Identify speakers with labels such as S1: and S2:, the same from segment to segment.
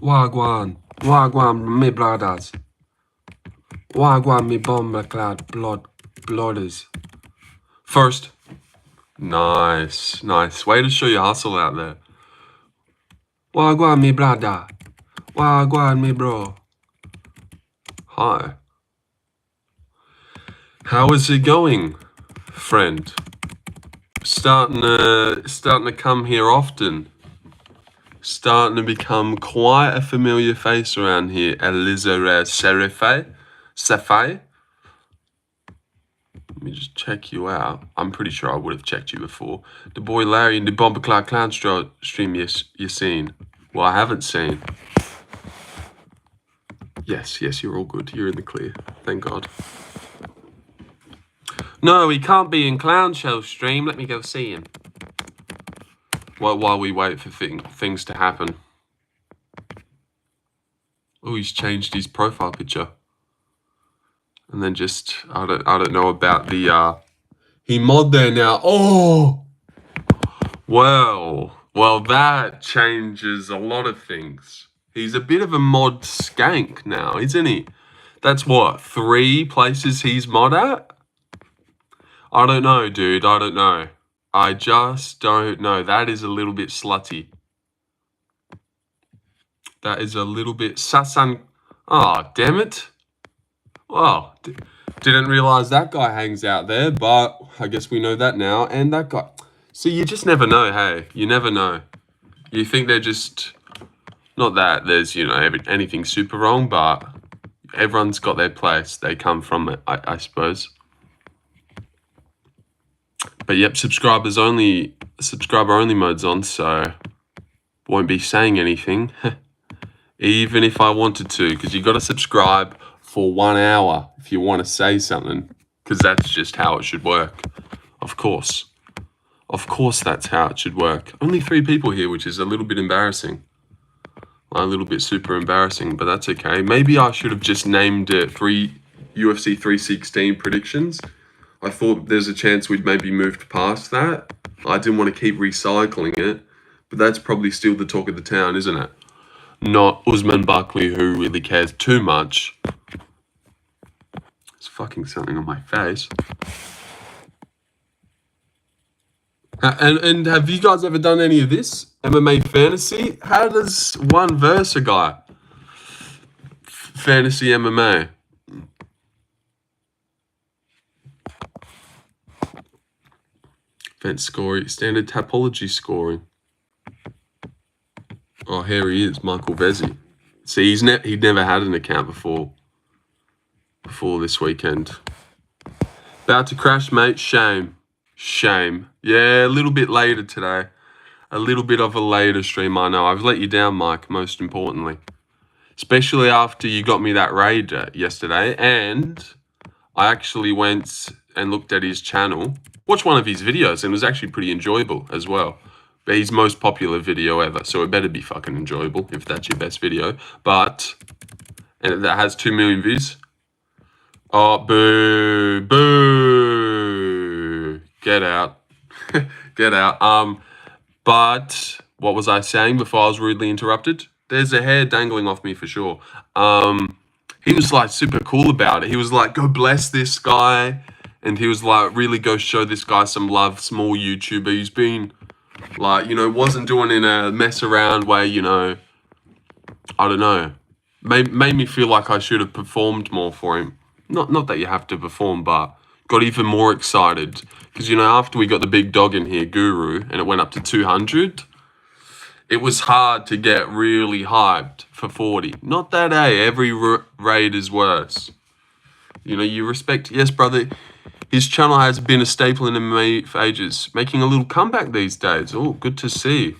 S1: Wagwan, me brothers. Wagwan, me bomber clad blooders. First. Nice. Way to show your hustle out there. Wagwan, me brother. Wagwan, me bro. Hi. How is it going, friend? Starting to come here often. Starting to become quite a familiar face around here. Elizabeth Safai. Let me just check you out. I'm pretty sure I would have checked you before. The boy Larry and the Bomber Clark Clown stream you seen. Well, I haven't seen. Yes, you're all good. You're in the clear. Thank God. No, he can't be in Clown Show stream. Let me go see him. While we wait for things to happen. Oh, he's changed his profile picture. And then just I don't know about the he mod there now. Oh, well, that changes a lot of things. He's a bit of a mod skank now, isn't he? That's what, 3 places he's mod at? I don't know, dude. I don't know. I just don't know. That is a little bit slutty. That is a little bit sasan. Oh, damn it. Well, didn't realize that guy hangs out there, but I guess we know that now. And that guy. See, you just never know, hey? You never know. You think they're just... Not that there's, anything super wrong, but everyone's got their place. They come from it, I suppose. But yep, subscriber only mode's on, so won't be saying anything. Even if I wanted to, because you got to subscribe for 1 hour if you want to say something, because that's just how it should work. Of course, that's how it should work. Only 3 people here, which is a little bit embarrassing. A little bit super embarrassing, but that's okay. Maybe I should have just named it UFC 316 predictions. I thought there's a chance we'd maybe moved past that. I didn't want to keep recycling it, but that's probably still the talk of the town, isn't it? Not Usman Buckley, who really cares too much. There's fucking something on my face. And have you guys ever done any of this? MMA fantasy? How does one verse a guy? Fantasy MMA. Event scoring, standard topology scoring. Oh, here he is, Michael Vesey. See, he'd never had an account before this weekend. About to crash, mate. Shame. Yeah, a little bit later today. A little bit of a later stream, I know. I've let you down, Mike, most importantly. Especially after you got me that raid yesterday. And I actually went and looked at his channel. Watched one of his videos, and it was actually pretty enjoyable as well. But his most popular video ever, so it better be fucking enjoyable if that's your best video. But, and that has 2 million views. Oh, boo. Get out. Get out. But what was I saying before I was rudely interrupted? There's a hair dangling off me for sure. He was like super cool about it. He was like, go bless this guy. And he was like, really go show this guy some love, small YouTuber. He's been like, wasn't doing in a mess around way, I don't know. Made me feel like I should have performed more for him. Not that you have to perform, but got even more excited. Because, after we got the big dog in here, Guru, and it went up to 200, it was hard to get really hyped for 40. Not that, every raid is worse. You respect, yes, brother. His channel has been a staple in MMA for ages, making a little comeback these days. Oh, good to see.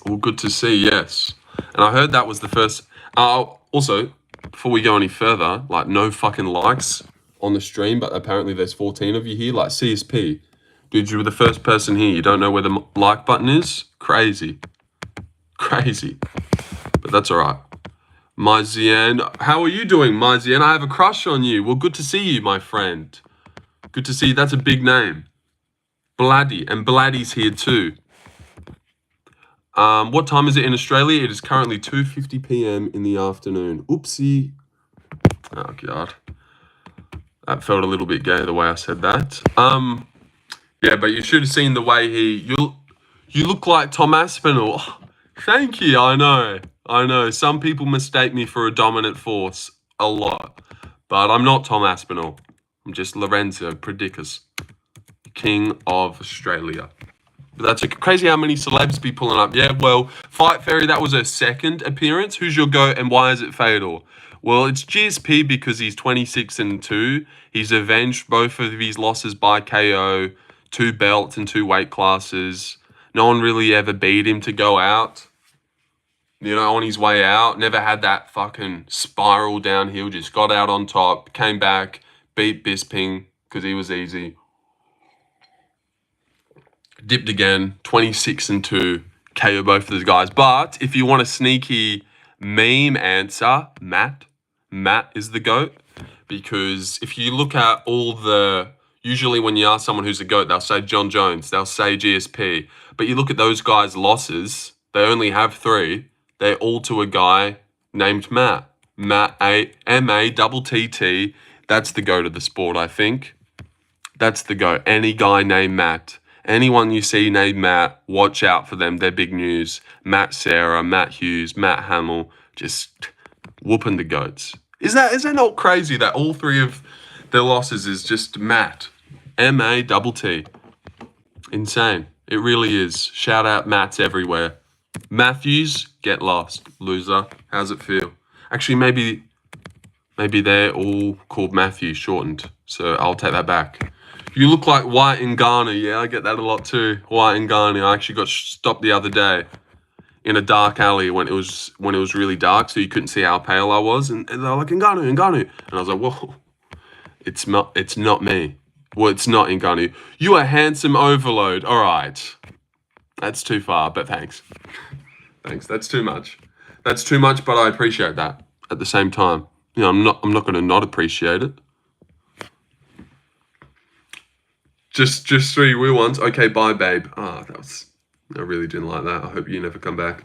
S1: Yes. And I heard that was the first... also, before we go any further, no fucking likes on the stream, but apparently there's 14 of you here, CSP. Dude, you were the first person here. You don't know where the like button is? Crazy. But that's all right. Myzian, how are you doing, Myzian? I have a crush on you. Well, good to see you, my friend. Good to see you. That's a big name. Bloody, and Bladdy's here too. What time is it in Australia? It is currently 2:50 p.m. in the afternoon. Oopsie. Oh, God. That felt a little bit gay the way I said that. Yeah, but you should have seen the way you look like Tom Aspinall. Oh, thank you. I know. Some people mistake me for a dominant force a lot, but I'm not Tom Aspinall. I'm just Lorenzo Predicus, King of Australia. But that's crazy how many celebs be pulling up. Yeah, well, Fight Fairy, that was her second appearance. Who's your GOAT and why is it Fedor? Well, it's GSP because he's 26-2. He's avenged both of his losses by KO, 2 belts and 2 weight classes. No one really ever beat him to go out. You know, on his way out. Never had that fucking spiral downhill. Just got out on top, came back, beat Bisping because he was easy. Dipped again, 26-2, KO both of those guys. But if you want a sneaky meme answer, Matt is the GOAT. Because if you look at usually when you ask someone who's a GOAT, they'll say John Jones, they'll say GSP. But you look at those guys' losses, they only have 3. They're all to a guy named Matt. Matt, M-A-T-T. That's the GOAT of the sport, I think. That's the GOAT. Any guy named Matt. Anyone you see named Matt, watch out for them. They're big news. Matt Sarah, Matt Hughes, Matt Hamill, just whooping the goats. Is that not crazy that all 3 of their losses is just Matt? M-A-T-T. Insane. It really is. Shout out Matts everywhere. Matthews, get lost. Loser. How's it feel? Actually, maybe they're all called Matthews, shortened. So I'll take that back. You look like White and Garner. Yeah, I get that a lot too. White and Garner. I actually got stopped the other day in a dark alley when it was really dark, so you couldn't see how pale I was, and they were like Ngannou, and I was like, whoa, it's not me. Well, it's not Ngannou. You are handsome overload. All right, that's too far, but thanks. That's too much. But I appreciate that. At the same time, you know, I'm not going to not appreciate it. Just 3 real ones. Okay, bye, babe. I really didn't like that. I hope you never come back.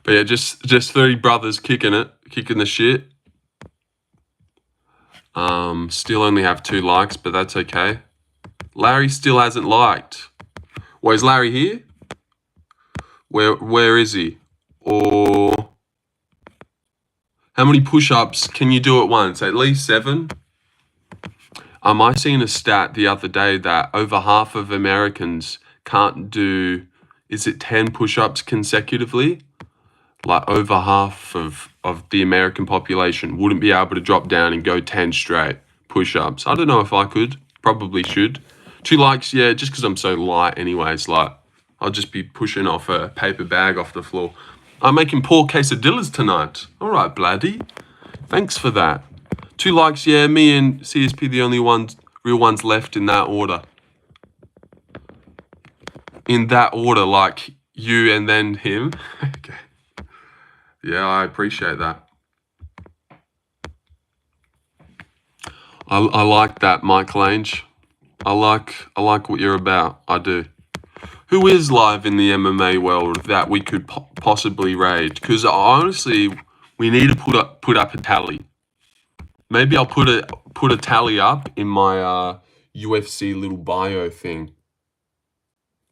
S1: But yeah, just 3 brothers kicking the shit. Still only have 2 likes, but that's okay. Larry still hasn't liked. Well, is Larry here? Where is he? Or how many push-ups can you do at once? At least 7? I seen a stat the other day that over half of Americans can't do, is it 10 push-ups consecutively? Like over half of the American population wouldn't be able to drop down and go 10 straight push-ups. I don't know if I could. Probably should. 2 likes, yeah, just because I'm so light anyways. Like, I'll just be pushing off a paper bag off the floor. I'm making poor quesadillas tonight. All right, Bladdy. Thanks for that. 2 likes, yeah, me and CSP the only real ones left in that order. In that order, like you and then him. Okay. Yeah, I appreciate that. I like that, Mike Lange. I like what you're about. I do. Who is live in the MMA world that we could possibly raid? Because honestly, we need to put up a tally. Maybe I'll put a tally up in my UFC little bio thing.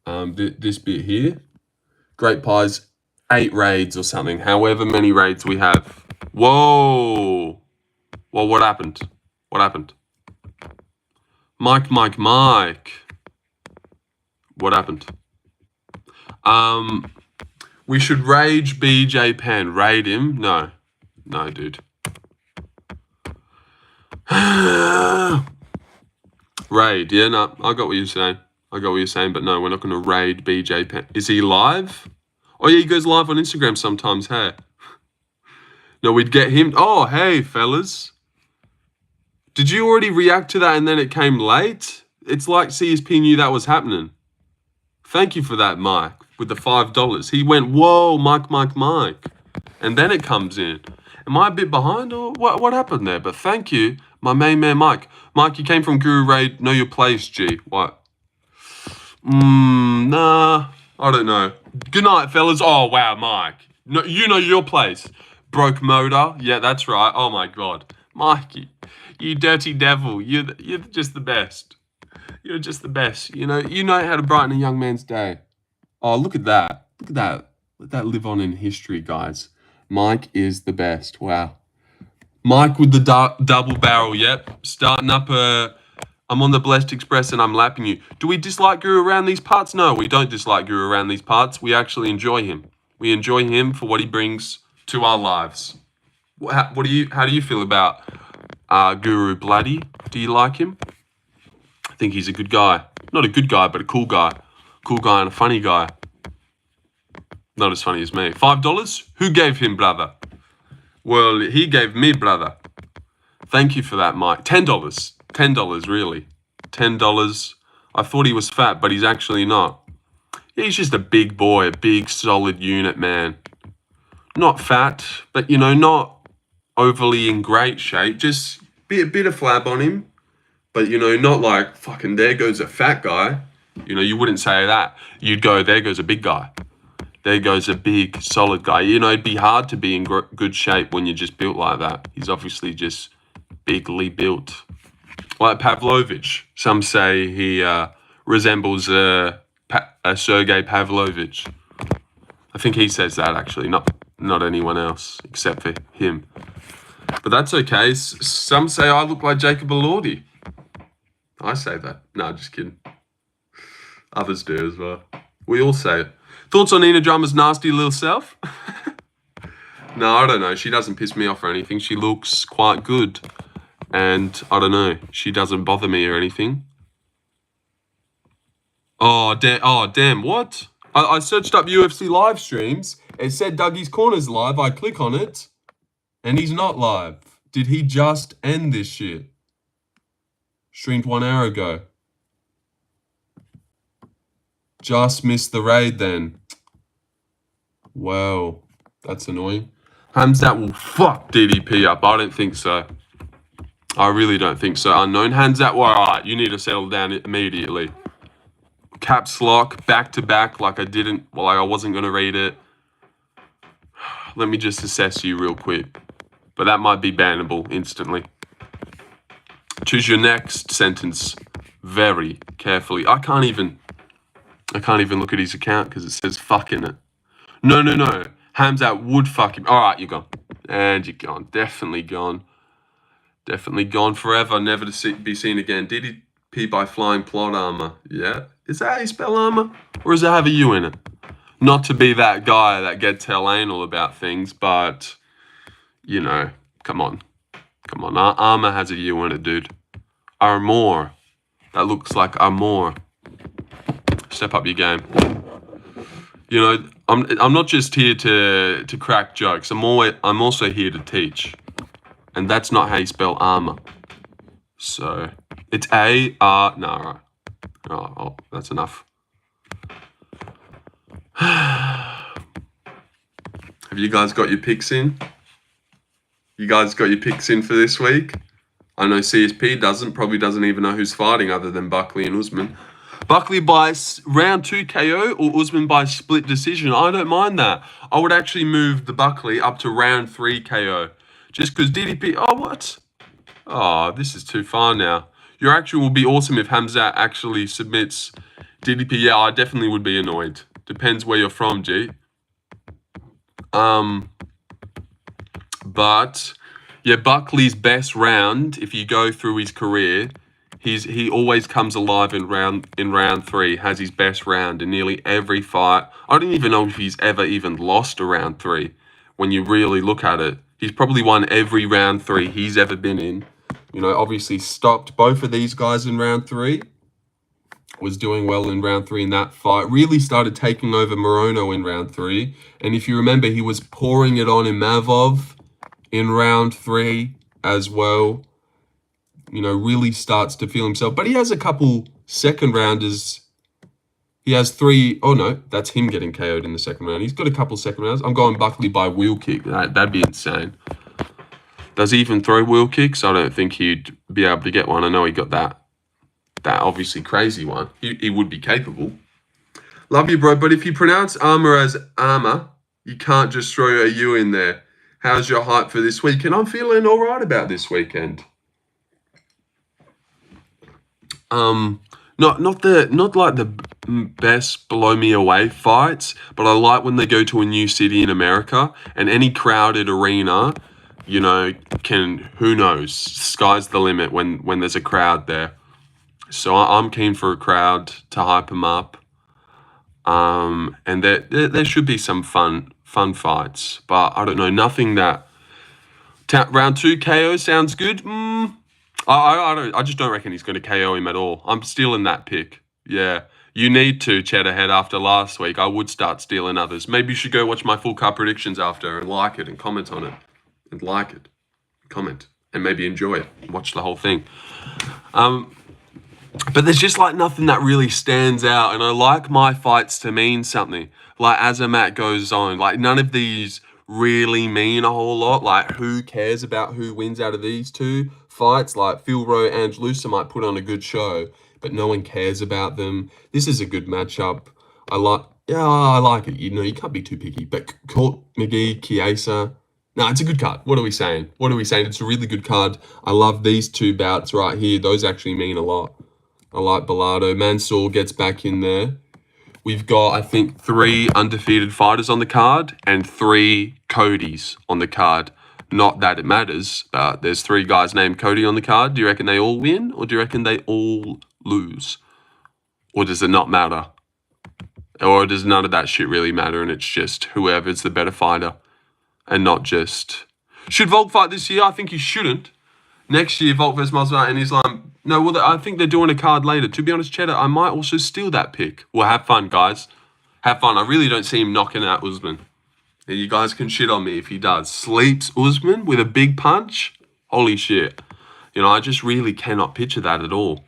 S1: This bit here. Great Pies, 8 raids or something. However many raids we have. Whoa. Well, what happened? Mike. What happened? We should rage BJ Penn. Raid him? No, dude. Raid, yeah, no, I got what you're saying. But no, we're not going to raid BJ Penn. Is he live? Oh, yeah, he goes live on Instagram sometimes, hey. No, we'd get him. Oh, hey, fellas. Did you already react to that and then it came late? It's like CSP knew that was happening. Thank you for that, Mike, with the $5. He went, whoa, Mike. And then it comes in. Am I a bit behind or what happened there? But thank you, my main man, Mike. Mike, you came from Guru Raid. Know your place, G. What? Nah. I don't know. Good night, fellas. Oh, wow, Mike. No, you know your place. Broke motor. Yeah, that's right. Oh, my God. Mikey, you dirty devil. You're just the best. You're just the best. You know how to brighten a young man's day. Oh, look at that. Look at that. Let that live on in history, guys. Mike is the best. Wow. Mike with the double barrel. Yep. Starting up I'm on the Blessed Express and I'm lapping you. Do we dislike Guru around these parts? No, we don't dislike Guru around these parts. We actually enjoy him. We enjoy him for what he brings to our lives. How do you feel about Guru Bloody? Do you like him? I think he's a good guy. Not a good guy, but a cool guy. Cool guy and a funny guy. Not as funny as me. $5? Who gave him, brother? Well, he gave me, brother. Thank you for that, Mike. $10. $10, really. $10. I thought he was fat, but he's actually not. He's just a big boy, a big, solid unit, man. Not fat, but, not overly in great shape. Just a bit of flab on him. But, not like, fucking, there goes a fat guy. You wouldn't say that. You'd go, there goes a big guy. There goes a big, solid guy. It'd be hard to be in good shape when you're just built like that. He's obviously just bigly built. Like Pavlovich. Some say he resembles a Sergei Pavlovich. I think he says that, actually, not anyone else except for him. But that's okay. Some say I look like Jacob Elordi. I say that. No, just kidding. Others do as well. We all say it. Thoughts on Nina Drummer's nasty little self? No, I don't know. She doesn't piss me off or anything. She looks quite good. And I don't know. She doesn't bother me or anything. Oh, damn. What? I searched up UFC live streams. It said Dougie's Corner's live. I click on it. And he's not live. Did he just end this shit? Streamed 1 hour ago. Just missed the raid then. Wow. That's annoying. Khamzat will fuck DDP up. I don't think so. I really don't think so. Unknown. Khamzat, well, alright. You need to settle down immediately. Caps lock, back to back, like I wasn't going to read it. Let me just assess you real quick. But that might be bannable instantly. Choose your next sentence very carefully. I can't even look at his account because it says fuck in it. No. Khamzat would fuck him. Alright, you're gone. And you're gone. Definitely gone. Definitely gone forever. Never to be seen again. DDP by flying plot armor. Yeah. Is that how you spell armor? Or does it have a U in it? Not to be that guy that gets hell anal about things, but, come on. Come on. Armor has a U in it, dude. Armor. That looks like armor. Step up your game. I'm not just here to crack jokes. I'm also here to teach. And that's not how you spell armor. So, it's A-R... No, right. Oh, that's enough. Have you guys got your picks in? You guys got your picks in for this week? I know CSP probably doesn't even know who's fighting other than Buckley and Usman. Buckley by round 2 KO or Usman by split decision? I don't mind that. I would actually move the Buckley up to round 3 KO. Just because DDP... Oh, what? Oh, this is too far now. Your action will be awesome if Khamzat actually submits DDP. Yeah, I definitely would be annoyed. Depends where you're from, G. But, yeah, Buckley's best round, if you go through his career, he always comes alive in round 3, has his best round in nearly every fight. I don't even know if he's ever even lost a round 3 when you really look at it. He's probably won every round 3 he's ever been in. Obviously stopped both of these guys in round 3. Was doing well in round 3 in that fight. Really started taking over Morono in round 3. And if you remember, he was pouring it on in Mavov in round 3 as well. Really starts to feel himself. But he has a couple second rounders. He has 3. Oh, no, that's him getting KO'd in the second round. He's got a couple second rounds. I'm going Buckley by wheel kick. That'd be insane. Does he even throw wheel kicks? I don't think he'd be able to get one. I know he got that obviously crazy one. He would be capable. Love you, bro. But if you pronounce armor as armor, you can't just throw a U in there. How's your hype for this weekend? I'm feeling all right about this weekend. Not like the best blow me away fights, but I like when they go to a new city in America and any crowded arena, you know, who knows? Sky's the limit when there's a crowd there. So I'm keen for a crowd to hype them up. And there should be some fun fights, but I don't know, nothing that round 2 KO sounds good. I just don't reckon he's going to KO him at all. I'm stealing that pick. Yeah, you need to, Cheddarhead, after last week. I would start stealing others. Maybe you should go watch my full car predictions after and like it and comment on it. And like it, comment, and maybe enjoy it. Watch the whole thing. But there's just like nothing that really stands out, and I like my fights to mean something. Like as a mat goes on, like none of these really mean a whole lot. Like who cares about who wins out of these two fights? Like Phil Rowe and Lusa might put on a good show, but no one cares about them. This is a good matchup. I like it. You know, you can't be too picky. But Court McGee, Chiesa. No, it's a good card. What are we saying? It's a really good card. I love these two bouts right here. Those actually mean a lot. I like Bilardo. Mansour gets back in there. We've got, I think, 3 undefeated fighters on the card and 3 Codys on the card. Not that it matters. There's 3 guys named Cody on the card. Do you reckon they all win, or do you reckon they all lose? Or does it not matter? Or does none of that shit really matter, and it's just whoever's the better fighter, and not just... Should Volk fight this year? I think he shouldn't. Next year, Volk versus Masvidal and Islam. No, well, I think they're doing a card later. To be honest, Cheddar, I might also steal that pick. Well, have fun, guys. Have fun. I really don't see him knocking out Usman. And you guys can shit on me if he does. Sleeps Usman with a big punch? Holy shit. You know, I just really cannot picture that at all.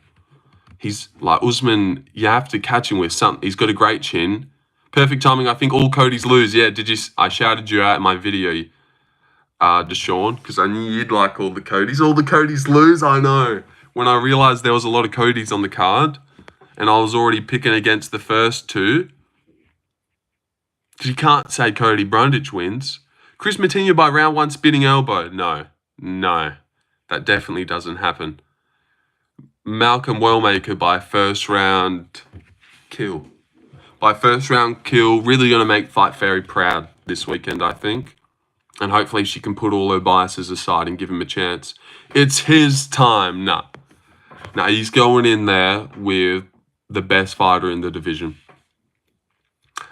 S1: He's like, Usman, you have to catch him with something. He's got a great chin. Perfect timing. I think all Codys lose. Yeah, I shouted you out in my video, Deshaun, because I knew you'd like all the Codys. All the Codys lose, I know. When I realized there was a lot of Codys on the card, and I was already picking against the first 2, you can't say Cody Brundage wins. Chris Matinho by round 1 spinning elbow. No, that definitely doesn't happen. Malcolm Wellmaker by first round kill. Really going to make Fight Fairy proud this weekend, I think. And hopefully she can put all her biases aside and give him a chance. It's his time. Nah, he's going in there with the best fighter in the division.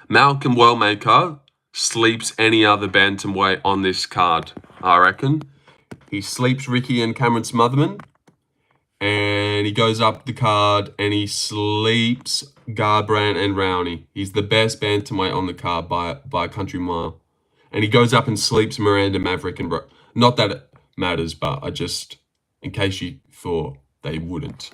S1: Malcolm Wellmaker sleeps any other bantamweight on this card, I reckon. He sleeps Ricky and Cameron Smotherman. And he goes up the card and he sleeps Garbrandt and Rowney. He's the best bantamweight on the card by a country mile. And he goes up and sleeps Miranda Maverick and not that it matters, but I just, in case you thought they wouldn't.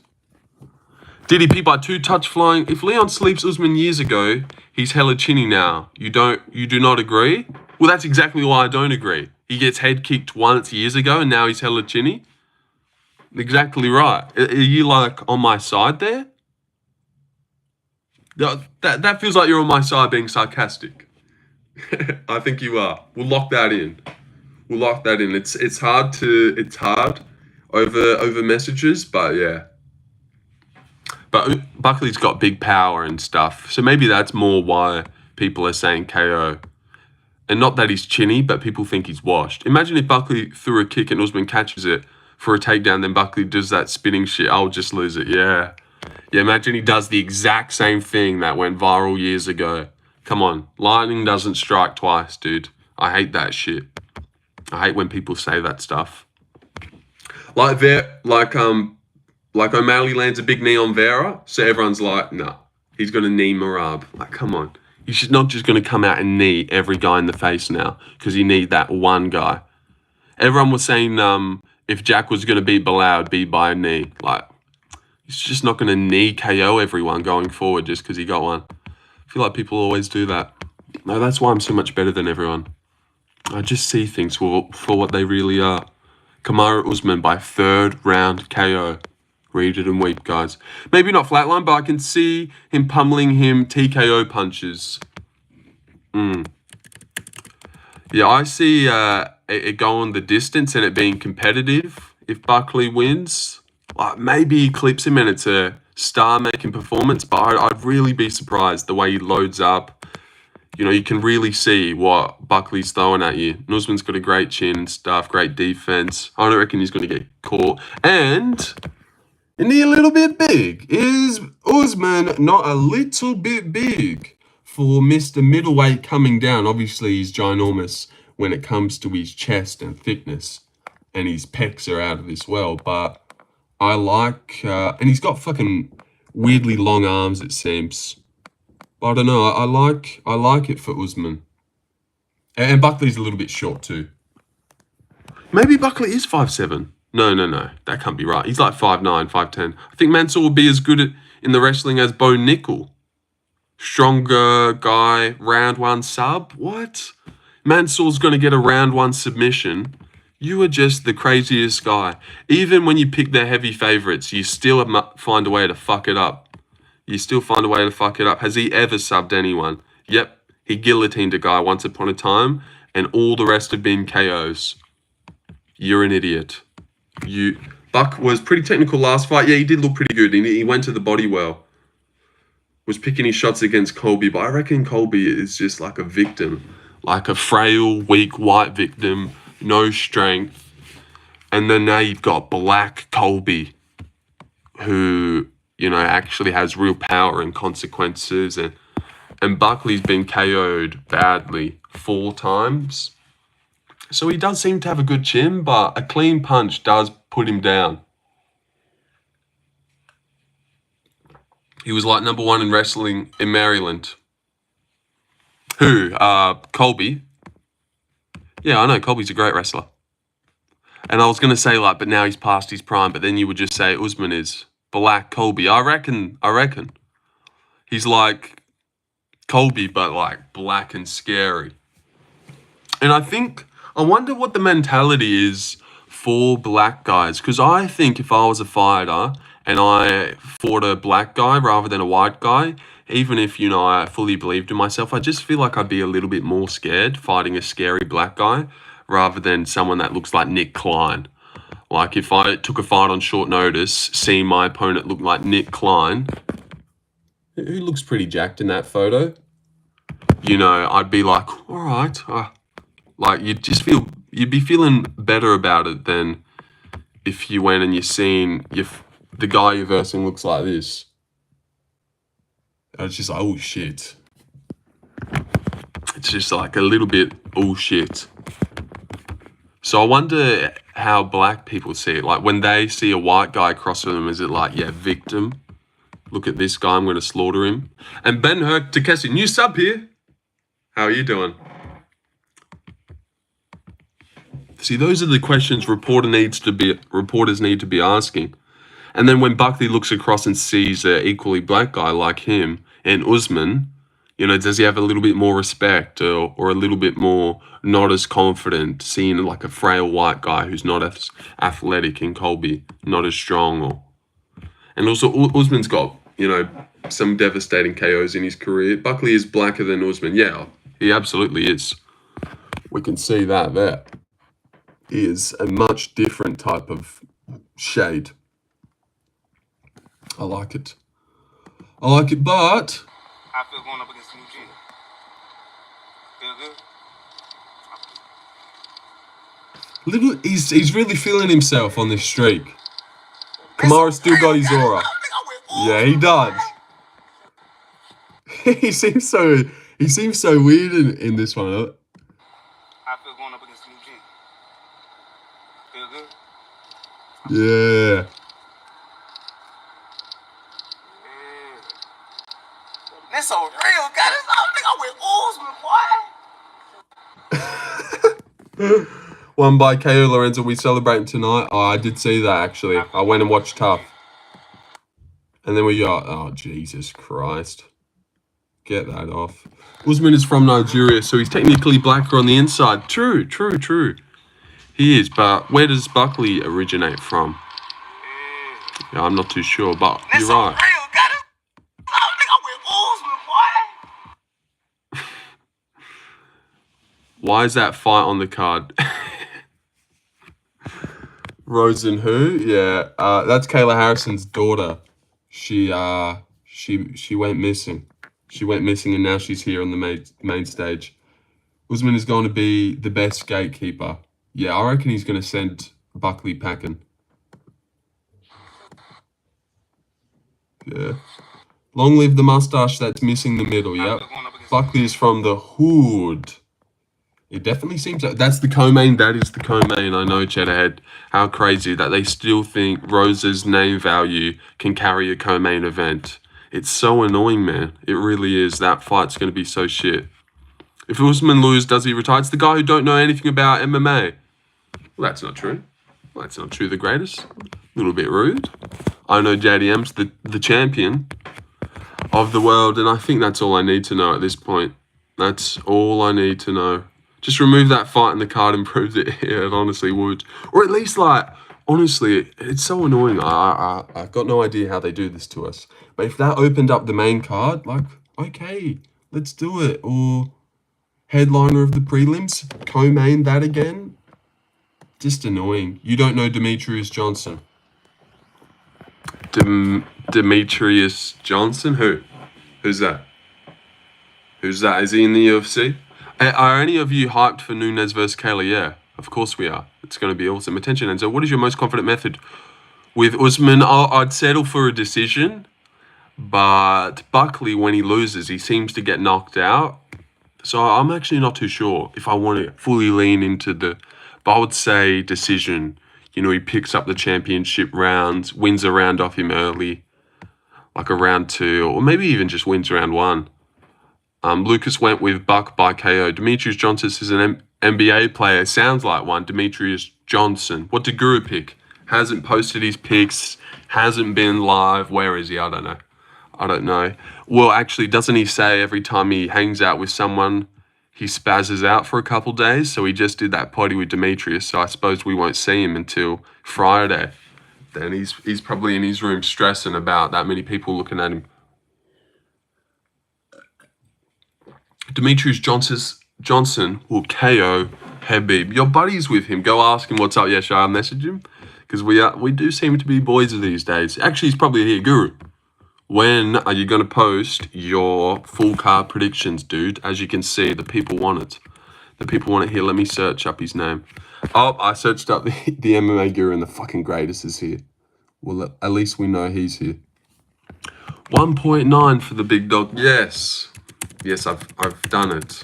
S1: DDP by 2 touch flying. If Leon sleeps Usman years ago, he's hella chinny now. You do not agree? Well, that's exactly why I don't agree. He gets head kicked once years ago and now he's hella chinny. Exactly right. Are you like on my side there? That feels like you're on my side being sarcastic. I think you are. We'll lock that in. It's hard over messages, but yeah. But Buckley's got big power and stuff, so maybe that's more why people are saying KO. And not that he's chinny, but people think he's washed. Imagine if Buckley threw a kick and Usman catches it for a takedown, then Buckley does that spinning shit. I'll just lose it. Yeah, imagine he does the exact same thing that went viral years ago. Come on, lightning doesn't strike twice, dude. I hate that shit. I hate when people say that stuff. Like O'Malley lands a big knee on Vera, so everyone's like, nah, he's going to knee Marab. Like, come on. He's not just going to come out and knee every guy in the face now because you need that one guy. Everyone was saying if Jack was going to beat Bilal, it'd be by a knee. Like, he's just not going to knee KO everyone going forward just because he got one. I feel like people always do that. No, that's why I'm so much better than everyone. I just see things for what they really are. Kamaru Usman by 3rd round KO. Read it and weep, guys. Maybe not flatline, but I can see him pummeling him TKO punches. Yeah, I see it going the distance and it being competitive if Buckley wins. Like maybe he clips him and it's a star-making performance, but I'd really be surprised the way he loads up. You know, you can really see what Buckley's throwing at you. Usman's got a great chin and stuff, great defense. I don't reckon he's going to get caught. And isn't he a little bit big? Is Usman not a little bit big for Mr. Middleweight coming down? Obviously, he's ginormous when it comes to his chest and thickness. And his pecs are out of this world. But I like... and he's got fucking weirdly long arms, it seems. I don't know. I like it for Usman. And Buckley's a little bit short too. Maybe Buckley is 5'7". No. That can't be right. He's like 5'9", 5'10". I think Mansour will be as good in the wrestling as Bo Nickel. Stronger guy, round one sub? What? Mansour's going to get a round one submission. You are just the craziest guy. Even when you pick their heavy favorites, you still find a way to fuck it up. Has he ever subbed anyone? Yep, he guillotined a guy once upon a time, and all the rest have been KOs. You're an idiot. Buck was pretty technical last fight. Yeah, he did look pretty good. He went to the body well. Was picking his shots against Colby, but I reckon Colby is just like a victim. Like a frail, weak, white victim. No strength. And then now you've got Black Colby, who, you know, actually has real power and consequences. And Buckley's been KO'd badly 4 times. So he does seem to have a good chin, but a clean punch does put him down. He was like number 1 in wrestling in Maryland. Who? Colby. Yeah, I know. Colby's a great wrestler. And I was going to say, like, but now he's past his prime. But then you would just say Usman is Black Colby. I reckon. He's like Colby, but like black and scary. And I wonder what the mentality is for black guys. Because I think if I was a fighter and I fought a black guy rather than a white guy, even if, you know, I fully believed in myself, I just feel like I'd be a little bit more scared fighting a scary black guy rather than someone that looks like Nick Klein. Like if I took a fight on short notice, seeing my opponent look like Nick Klein, who looks pretty jacked in that photo, you know, I'd be like, all right. Like you'd be feeling better about it than if you went and you seen the guy you're versing looks like this. It's just like, oh shit. It's just like a little bit, oh shit. So I wonder how black people see it. Like when they see a white guy across from them, is it like, yeah, victim? Look at this guy, I'm going to slaughter him. And Ben Hurk Takeshi, new sub here. How are you doing? See, those are the questions reporters need to be asking. And then when Buckley looks across and sees an equally black guy like him and Usman, you know, does he have a little bit more respect or a little bit more not as confident seeing like a frail white guy who's not as athletic and Colby, not as strong? And also Usman's got, you know, some devastating KOs in his career. Buckley is blacker than Usman. Yeah, he absolutely is. We can see that there. He is a much different type of shade. I like it, but
S2: I feel going up against the new gym. Feel good?
S1: He's really feeling himself on this streak. Kamaru still got his aura. Yeah, he does. he seems so weird in this one.
S2: I feel going up against the new gym. Feel good?
S1: Yeah.
S2: This so real, God. I went Usman, boy.
S1: Won by KO Lorenzo. We celebrating tonight. Oh, I did see that actually. I went and watched Tough. And then we got, oh, Jesus Christ. Get that off. Usman is from Nigeria, so he's technically blacker on the inside. True. He is, but where does Buckley originate from? Yeah, I'm not too sure, but
S2: This
S1: you're
S2: so
S1: right.
S2: real, got it. Oh, nigga, I'm with Usman, boy.
S1: Why is that fight on the card? Rose and who? Yeah, that's Kayla Harrison's daughter. She went missing. She went missing, and now she's here on the main stage. Usman is going to be the best gatekeeper. Yeah, I reckon he's going to send Buckley packing. Yeah. Long live the mustache that's missing the middle. Yep. Buckley is from the hood. It definitely seems like that's the co-main. That is the co-main. I know, Cheddarhead. How crazy that they still think Rose's name value can carry a co-main event. It's so annoying, man. It really is. That fight's going to be so shit. If Usman loses, does he retire? It's the guy who don't know anything about MMA. Well, that's not true. Well, that's not true. The greatest. A little bit rude. I know JDM's the champion of the world, and I think that's all I need to know at this point. That's all I need to know. Just remove that fight in the card and prove it. Yeah, it honestly would. Or at least, like, honestly, it's so annoying. I've got no idea how they do this to us. But if that opened up the main card, like, okay, let's do it. Or headliner of the prelims, co-main that again. Just annoying. You don't know Demetrius Johnson. Demetrius Johnson? Who? Who's that? Who's that? Is he in the UFC? Are any of you hyped for Nunes versus Kayla? Yeah, of course we are. It's going to be awesome. Attention, Enzo. What is your most confident method? With Usman, I'd settle for a decision. But Buckley, when he loses, he seems to get knocked out. So I'm actually not too sure if I want to fully lean into the... But I would say decision. You know, he picks up the championship rounds, wins a round off him early. Like a round 2, or maybe even just wins round 1. Lucas went with Buck by KO. Demetrius Johnson is an NBA player. Sounds like one. Demetrius Johnson. What did Guru pick? Hasn't posted his picks. Hasn't been live. Where is he? I don't know. I don't know. Well, actually, doesn't he say every time he hangs out with someone, he spazzes out for a couple days? So he just did that potty with Demetrius. So I suppose we won't see him until Friday. Then he's probably in his room stressing about that many people looking at him. Demetrius Johnson will KO Habib. Your buddy's with him. Go ask him what's up, Yeshar. Message him. Because we do seem to be boys these days. Actually, he's probably here. Guru, when are you going to post your full card predictions, dude? As you can see, the people want it. The people want it here. Let me search up his name. Oh, I searched up the MMA Guru, and the fucking greatest is here. Well, at least we know he's here. 1.9 for the big dog. Yes. Yes, I've done it.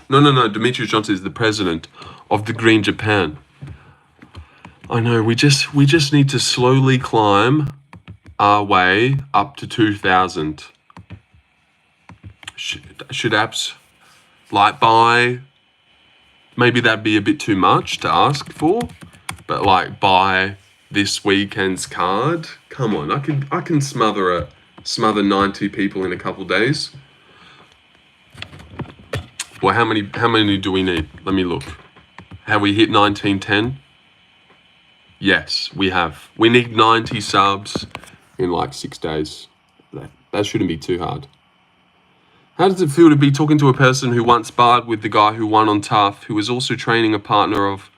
S1: No. Demetrius Johnson is the president of the Green Japan. I know. We just need to slowly climb our way up to 2,000. Should apps like buy? Maybe that'd be a bit too much to ask for, but like buy this weekend's card. Come on, I can smother 90 people in a couple days. Well, how many do we need? Let me look. Have we hit 1910? Yes, we have. We need 90 subs in like 6 days. That shouldn't be too hard. How does it feel to be talking to a person who once sparred with the guy who won on Tough, who was also training a partner of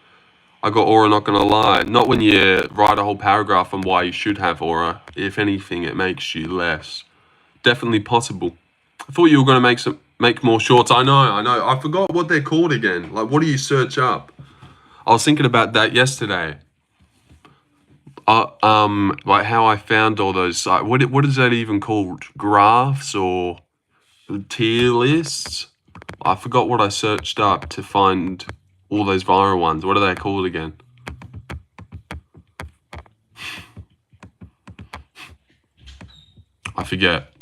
S1: I got aura, not gonna lie. Not when you write a whole paragraph on why you should have aura. If anything, it makes you less. Definitely possible. I thought you were gonna make more shorts. I know. I forgot what they're called again. Like, what do you search up? I was thinking about that yesterday. Like how I found all those. Like, what is that even called? Graphs or tier lists? I forgot what I searched up to find all those viral ones. What are they called again? I forget.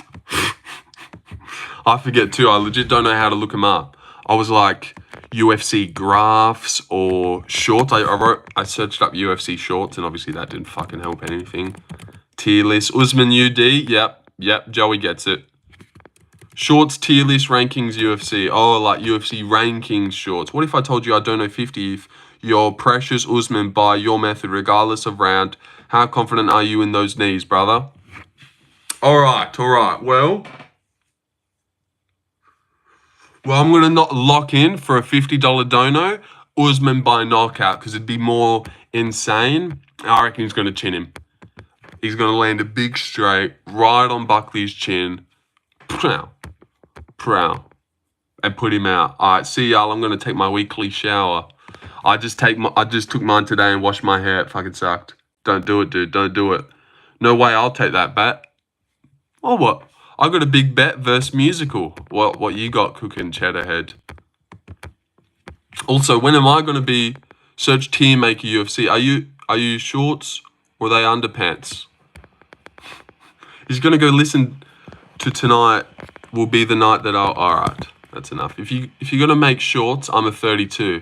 S1: I forget too. I legit don't know how to look them up. I was like UFC graphs or shorts. I searched up UFC shorts, and obviously that didn't fucking help anything. Tier list. Usman UD. Yep. Joey gets it. Shorts tier list rankings UFC. Oh, like UFC rankings shorts. What if I told you I don't know 50 if your precious Usman by your method, regardless of round, How confident are you in those knees, brother? All right. Well, I'm going to not lock in for a $50 dono. Usman by knockout, because it'd be more insane. I reckon he's going to chin him. He's going to land a big straight right on Buckley's chin. Prow. And put him out. All right, see y'all. I'm going to take my weekly shower. I just took mine today and washed my hair. It fucking sucked. Don't do it, dude. Don't do it. No way I'll take that bet. Oh, what? I got a big bet versus musical. What you got cooking, Cheddarhead? Also, when am I going to be search tier maker UFC? Are you shorts or are they underpants? He's going to go listen to tonight will be the night that I'll... All right, that's enough. If you're going to make shorts, I'm a 32.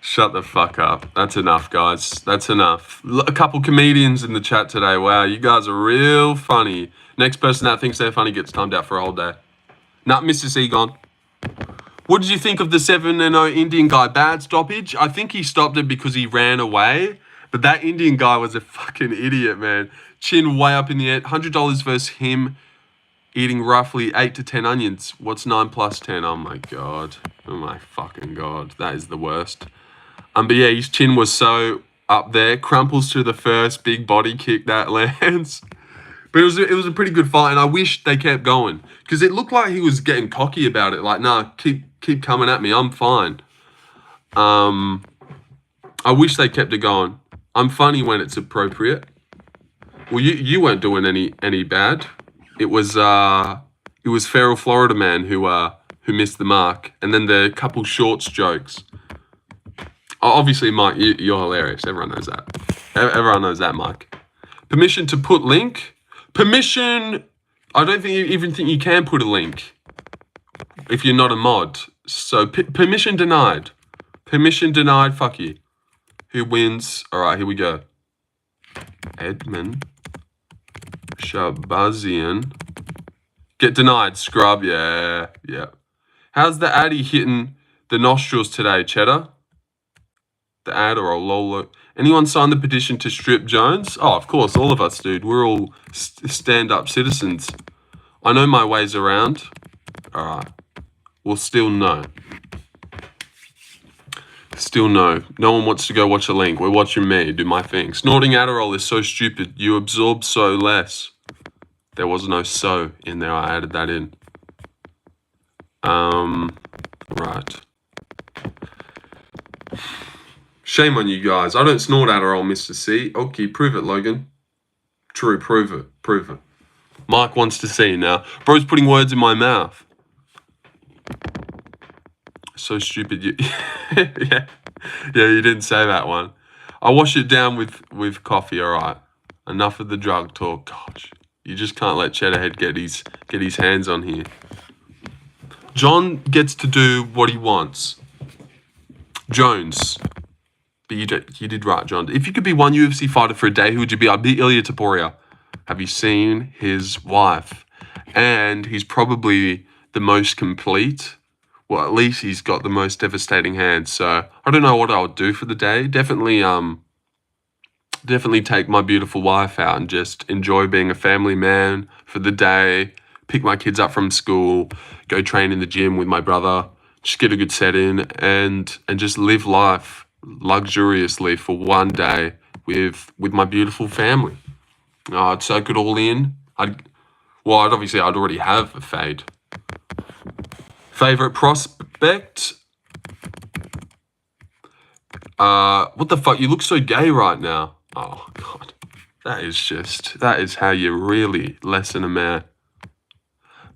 S1: Shut the fuck up. That's enough, guys. That's enough. A couple comedians in the chat today. Wow, you guys are real funny. Next person that thinks they're funny gets timed out for a whole day. Nah, Mr. C gone. What did you think of the 7-0 Indian guy? Bad stoppage? I think he stopped it because he ran away. But that Indian guy was a fucking idiot, man. Chin way up in the air. $100 versus him eating roughly 8 to 10 onions. What's 9 plus 10? Oh my god. Oh my fucking god. That is the worst. But yeah, his chin was so up there. Crumples to the first big body kick that lands. But it was a pretty good fight, and I wish they kept going. Because it looked like he was getting cocky about it. Like, nah, keep coming at me. I'm fine. I wish they kept it going. I'm funny when it's appropriate. Well, you weren't doing any bad. It was Feral Florida Man who missed the mark, and then the couple shorts jokes. Obviously, Mike, you're hilarious. Everyone knows that. Everyone knows that, Mike. Permission to put link. Permission. I don't even think you can put a link if you're not a mod. So permission denied. Permission denied. Fuck you. Who wins? All right, here we go. Edmund Shabazian. Get denied, scrub. Yeah. How's the Addy hitting the nostrils today, Cheddar? The ad or a Lolo. Anyone sign the petition to strip Jones? Oh, of course, all of us, dude. We're all stand-up citizens. I know my ways around. All right. Well, still no. Still no. No one wants to go watch a link. We're watching me do my thing. Snorting Adderall is so stupid. You absorb so less. There was no so in there. I added that in. Right. Shame on you guys. I don't snort Adderall, Mr. C. Okay, prove it, Logan. True, prove it. Mike wants to see now. Bro's putting words in my mouth. So stupid. Yeah, you didn't say that one. I wash it down with coffee, all right. Enough of the drug talk. Gosh, you just can't let Cheddarhead get his hands on here. John gets to do what he wants. Jones. But you did right, John. If you could be one UFC fighter for a day, who would you be? I'd be Ilya Taporia. Have you seen his wife? And he's probably the most complete. Well, at least he's got the most devastating hands. So I don't know what I would do for the day. Definitely take my beautiful wife out and just enjoy being a family man for the day. Pick my kids up from school. Go train in the gym with my brother. Just get a good set in and just live life luxuriously for one day with my beautiful family. I'd soak it all in. I'd already have a fade. Favorite prospect? What the fuck? You look so gay right now. Oh god, that is how you really lessen a man.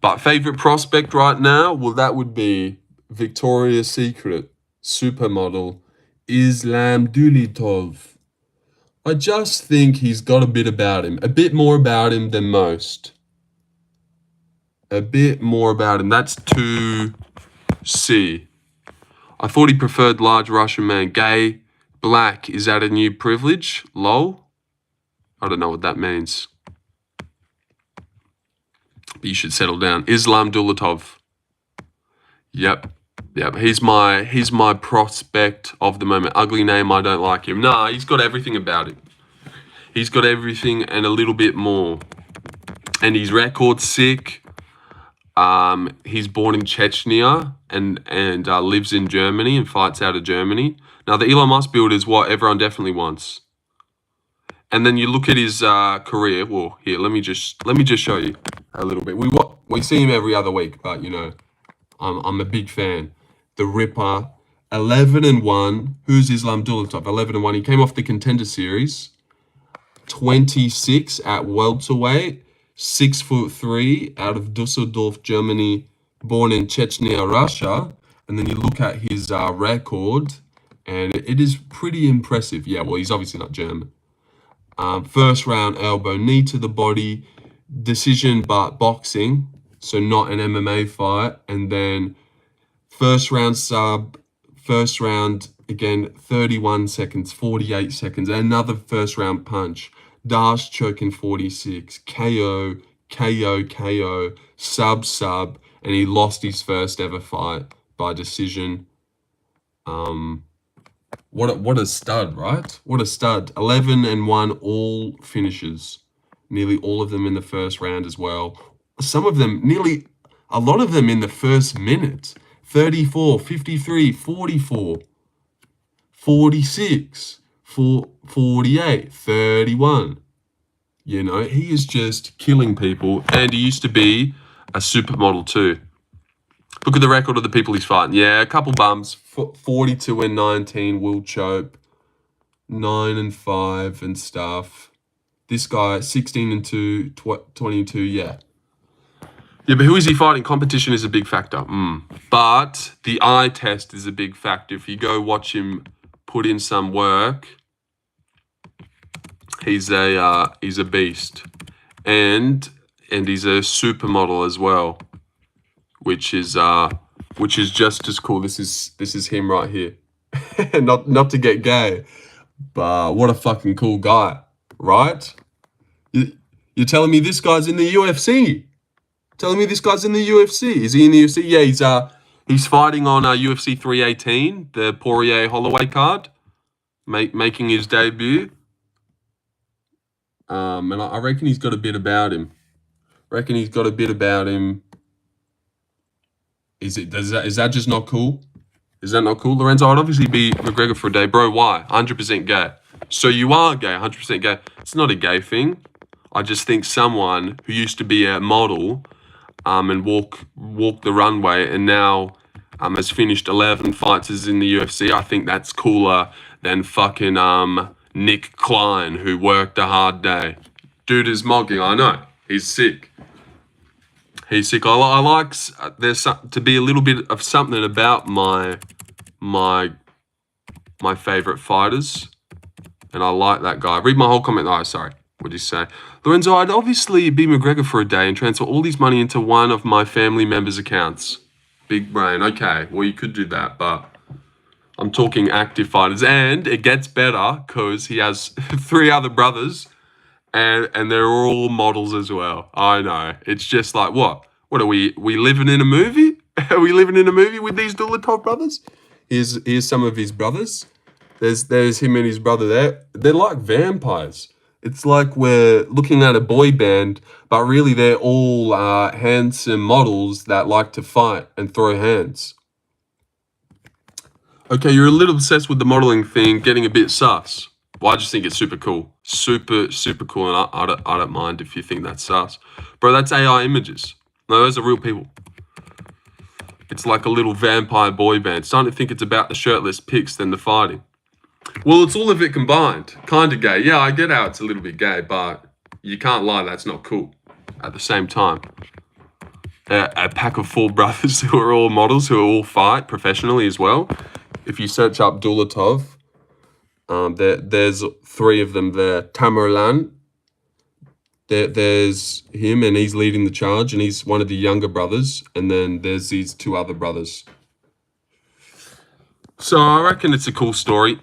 S1: But favorite prospect right now? Well, that would be Victoria's Secret supermodel Islam Dulatov. I just think he's got a bit about him. A bit more about him than most. A bit more about him. That's 2C. I thought he preferred large Russian man. Gay, black. Is that a new privilege? Lol? I don't know what that means. But you should settle down. Islam Dulatov. Yep. He's my prospect of the moment. Ugly name, I don't like him. Nah, he's got everything about him. He's got everything and a little bit more. And his record's sick. He's born in Chechnya and lives in Germany and fights out of Germany. Now, the Elon Musk build is what everyone definitely wants. And then you look at his career. Well, here, let me just show you a little bit. We see him every other week, but you know, I'm a big fan. The Ripper, 11-1. Who's Islam Dulatov? 11-1. He came off the Contender Series. 26 at welterweight. 6'3" out of Dusseldorf, Germany. Born in Chechnya, Russia. And then you look at his record, and it is pretty impressive. Yeah, well, he's obviously not German. First round elbow, knee to the body, decision but boxing, so not an MMA fight. And then first round sub, first round again, 31 seconds, 48 seconds, another first round punch, dash choke in 46, KO, sub, and he lost his first ever fight by decision. What a stud, right? What a stud. 11-1, all finishes. Nearly all of them in the first round as well. Some of them, a lot of them in the first minute. 34, 53, 44, 46, 48, 31. You know, he is just killing people. And he used to be a supermodel too. Look at the record of the people he's fighting. Yeah, a couple bums. 42-19, Will Chope. 9-5 and stuff. This guy, 16-2, 22, yeah. Yeah, but who is he fighting? Competition is a big factor. But the eye test is a big factor. If you go watch him put in some work, he's a beast. And he's a supermodel as well. Which is just as cool. This is him right here. not to get gay, but what a fucking cool guy, right? You're telling me this guy's in the UFC? Telling me this guy's in the UFC? Is he in the UFC? Yeah, he's fighting on UFC 318, the Poirier Holloway card, making his debut. And I reckon he's got a bit about him. Is that just not cool? Is that not cool? Lorenzo, I'd obviously be McGregor for a day. Bro, why? 100% gay. So you are gay, 100% gay. It's not a gay thing. I just think someone who used to be a model and walk the runway and now has finished 11 fights as in the UFC, I think that's cooler than fucking Nick Klein, who worked a hard day. Dude is mogging, I know. He's sick. He's sick. I like there's to be a little bit of something about my favorite fighters, and I like that guy. Read my whole comment. Oh, sorry. What did you say, Lorenzo? I'd obviously be McGregor for a day and transfer all this money into one of my family members' accounts. Big brain. Okay, well you could do that, but I'm talking active fighters, and it gets better because he has 3 other brothers. And they're all models as well. I know. It's just like, what? What are we living in a movie? Are we living in a movie with these Dulatov brothers? Here's some of his brothers. There's him and his brother there. They're like vampires. It's like we're looking at a boy band, but really they're all handsome models that like to fight and throw hands. Okay, you're a little obsessed with the modeling thing, getting a bit sus. Well, I just think it's super cool. Super cool, and I don't mind if you think that's sus. Bro, that's AI images. No, those are real people. It's like a little vampire boy band. Starting to think it's about the shirtless pics than the fighting. Well, it's all of it combined. Kind of gay. Yeah, I get how it's a little bit gay, but you can't lie, that's not cool. At the same time, a pack of 4 brothers who are all models, who all fight professionally as well. If you search up Dulatov, there's 3 of them there. Tamerlan, there's him, and he's leading the charge, and he's one of the younger brothers. And then there's these 2 other brothers. So I reckon it's a cool story.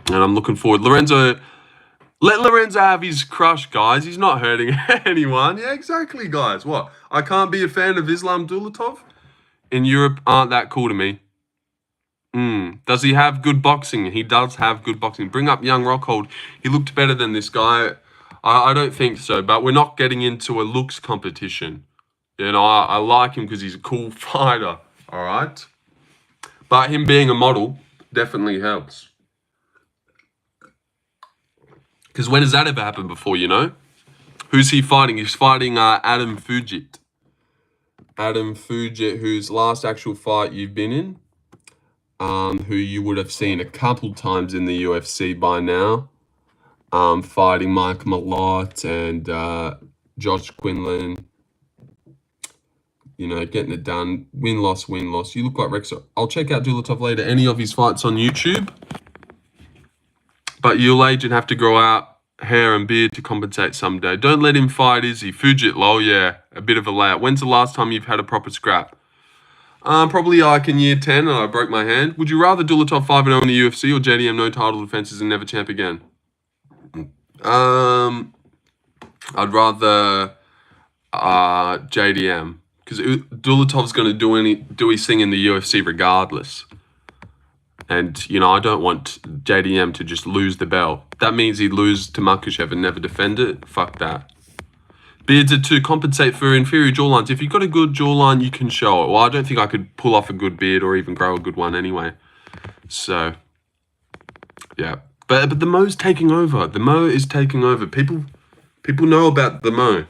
S1: And I'm looking forward. Let Lorenzo have his crush, guys. He's not hurting anyone. Yeah, exactly, guys. What? I can't be a fan of Islam Dulatov? In Europe aren't that cool to me. Does he have good boxing? He does have good boxing. Bring up young Rockhold. He looked better than this guy. I don't think so, but we're not getting into a looks competition. You know, I like him because he's a cool fighter, all right? But him being a model definitely helps. Because when has that ever happened before, you know? Who's he fighting? He's fighting Adam Fujit. Adam Fujit, whose last actual fight you've been in, who you would have seen a couple times in the UFC by now, fighting Mike Malott and Josh Quinlan. You know, getting it done. Win-loss, win-loss. You look like Rex. I'll check out Dulatov later. Any of his fights on YouTube. But you'll age and have to grow out hair and beard to compensate someday. Don't let him fight Izzy. Fujit, lol, yeah. A bit of a layout. When's the last time you've had a proper scrap? Probably like in year 10 and I broke my hand. Would you rather Dulatov 5-0 in the UFC or JDM no title defenses and never champ again? I'd rather JDM. Because Dulatov's going to do his thing in the UFC regardless. And, you know, I don't want JDM to just lose the belt. That means he'd lose to Makhachev and never defend it. Fuck that. Beards are to compensate for inferior jawlines. If you've got a good jawline, you can show it. Well, I don't think I could pull off a good beard or even grow a good one anyway. So, yeah. But the Mo's taking over. The Mo is taking over. People know about the Mo.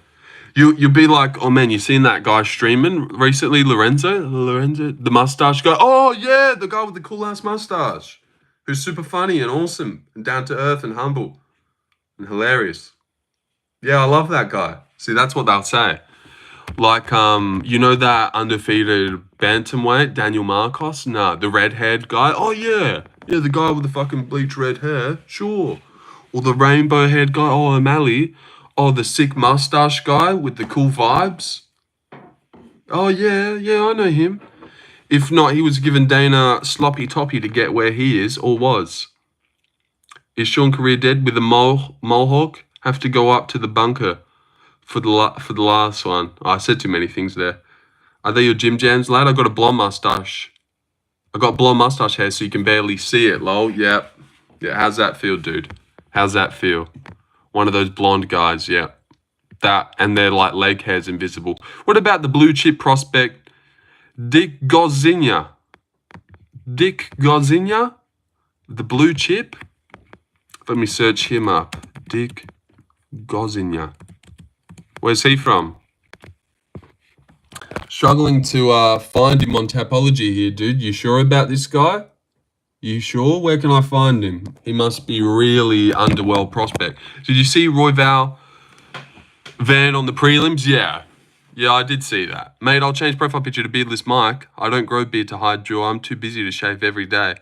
S1: You'll be like, oh man, you seen that guy streaming recently, Lorenzo, the mustache guy. Oh yeah, the guy with the cool ass mustache, who's super funny and awesome and down to earth and humble and hilarious. Yeah, I love that guy. See, that's what they'll say. Like, you know that undefeated bantamweight, Daniel Marcos? Nah, the red-haired guy. Oh yeah, the guy with the fucking bleach red hair. Sure. Or the rainbow-haired guy. Oh, O'Malley. Oh, the sick mustache guy with the cool vibes. Oh, yeah, I know him. If not, he was given Dana sloppy toppy to get where he is, or was. Is Sean Career dead with a mohawk? Have to go up to the bunker for the last one. Oh, I said too many things there. Are they your gym jams, lad? I got a blonde mustache. I got blonde mustache hair so you can barely see it, lol. Yeah, how's that feel, dude? How's that feel? One of those blonde guys, yeah. That, and their like leg hair's invisible. What about the blue chip prospect, Dick Gozinia? Dick Gozinia? The blue chip? Let me search him up. Dick Gozinia. Where's he from? Struggling to find him on Tapology here, dude. You sure about this guy? You sure? Where can I find him? He must be really underworld prospect. Did you see Royval Van on the prelims? Yeah, I did see that. Mate, I'll change profile picture to beardless Mike. I don't grow beard to hide jaw. I'm too busy to shave every day.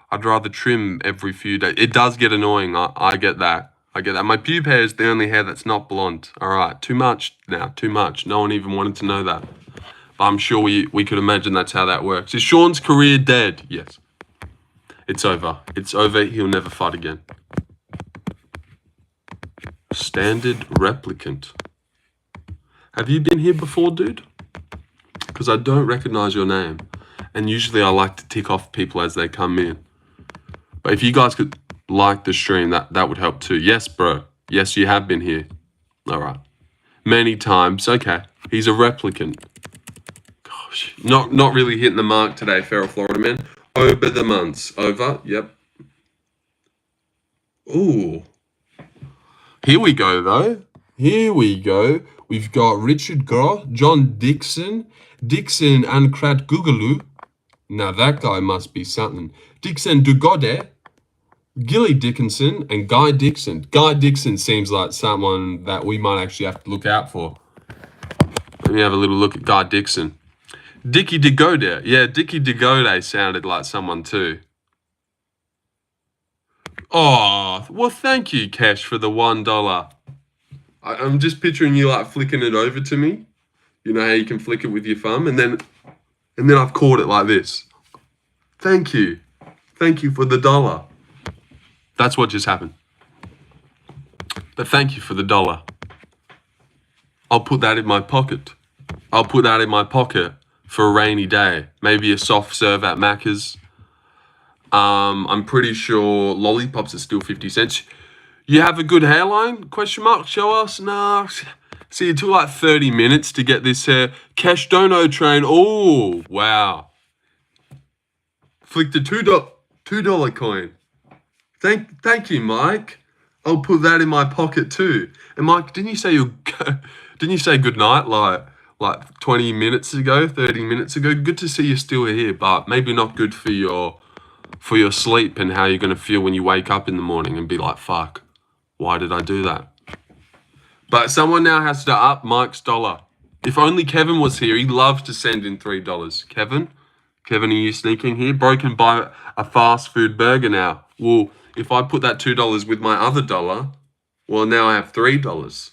S1: I'd rather trim every few days. It does get annoying. I get that. My pube hair is the only hair that's not blonde. All right, too much now. Too much. No one even wanted to know that. But I'm sure we could imagine that's how that works. Is Sean's career dead? Yes. It's over. It's over. He'll never fight again. Standard replicant. Have you been here before, dude? Because I don't recognize your name. And usually I like to tick off people as they come in. But if you guys could like the stream, that would help too. Yes, bro. Yes, you have been here. All right. Many times. Okay. He's a replicant. Gosh. Not really hitting the mark today, Feral Florida man. Over the months. Over. Yep. Ooh. Here we go, though. Here we go. We've got Richard Gros, John Dixon and Krat Gugalu. Now that guy must be something. Dixon Dugode, Gilly Dickinson, and Guy Dixon. Guy Dixon seems like someone that we might actually have to look out for. Let me have a little look at Guy Dixon. Dickie Degode. Yeah, Dickie Degode sounded like someone too. Oh, well, thank you, Cash, for the $1. I'm just picturing you like flicking it over to me. You know how you can flick it with your thumb, and then I've caught it like this. Thank you for the $1. That's what just happened. But thank you for the $1. I'll put that in my pocket. For a rainy day. Maybe a soft serve at Macca's. I'm pretty sure lollipops are still 50 cents. You have a good hairline? Question mark. Show us. Nah. See, it took like 30 minutes to get this hair. Cash dono train. Oh, wow. Flicked a $2 coin. Thank you, Mike. I'll put that in my pocket too. And Mike, didn't you say good night like 20 minutes ago, 30 minutes ago? Good to see you still here, but maybe not good for your sleep and how you're gonna feel when you wake up in the morning and be like, fuck, why did I do that? But someone now has to up Mike's dollar. If only Kevin was here, he'd love to send in $3. Kevin, are you sneaking here? Broken by a fast food burger now. Well, if I put that $2 with my other dollar, well, now I have $3.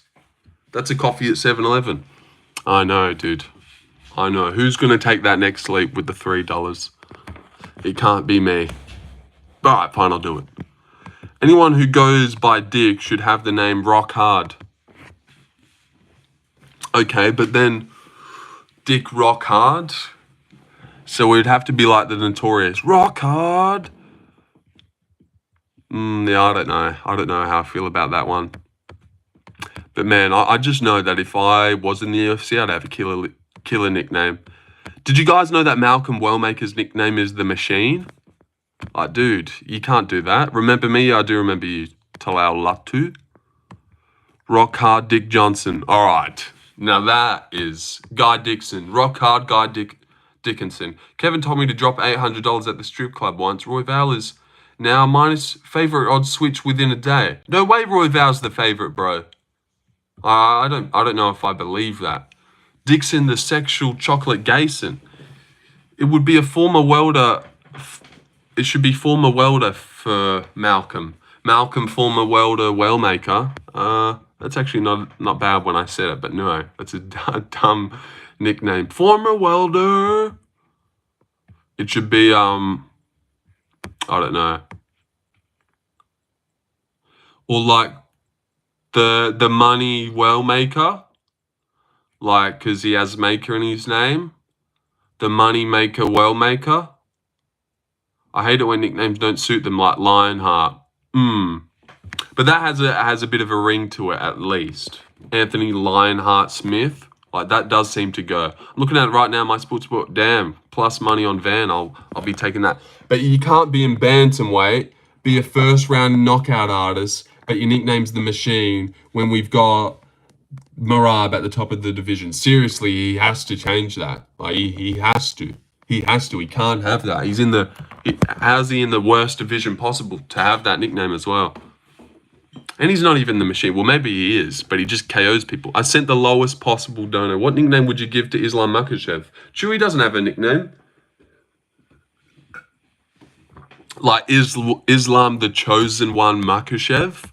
S1: That's a coffee at 7-Eleven. I know, dude. I know. Who's going to take that next leap with the $3? It can't be me. All right, fine, I'll do it. Anyone who goes by Dick should have the name Rock Hard. Okay, but then Dick Rock Hard? So it'd have to be like the Notorious Rock Hard. Yeah, I don't know. I don't know how I feel about that one. But man, I just know that if I was in the UFC, I'd have a killer nickname. Did you guys know that Malcolm Wellmaker's nickname is The Machine? Like, dude, you can't do that. Remember me? I do remember you. Talal Latu. Rock Hard Dick Johnson. All right. Now that is Guy Dixon. Rock Hard Guy Dickinson. Kevin told me to drop $800 at the strip club once. Roy Val is now minus favorite odds switch within a day. No way Roy Val's the favorite, bro. I don't know if I believe that. Dixon the sexual chocolate Gayson. It would be a former welder. It should be former welder for Malcolm. Malcolm, former welder, wellmaker. That's actually not bad when I said it, but no, that's a dumb nickname. Former welder. It should be I don't know. Or like the money well maker, like because he has maker in his name. The money maker well maker. I hate it when nicknames don't suit them, like Lionheart. But that has a bit of a ring to it at least. Anthony Lionheart Smith. Like that does seem to go. I'm looking at it right now, my sportsbook. Damn, plus money on Van. I'll be taking that. But you can't be in bantamweight, be a first round knockout artist, but your nickname's The Machine when we've got Marab at the top of the division. Seriously, he has to change that. Like he has to. He has to. He can't have that. How's he in the worst division possible to have that nickname as well? And he's not even the Machine. Well, maybe he is, but he just KOs people. I sent the lowest possible donor. What nickname would you give to Islam Makhachev? Chewy doesn't have a nickname. Like Islam the Chosen One Makhachev?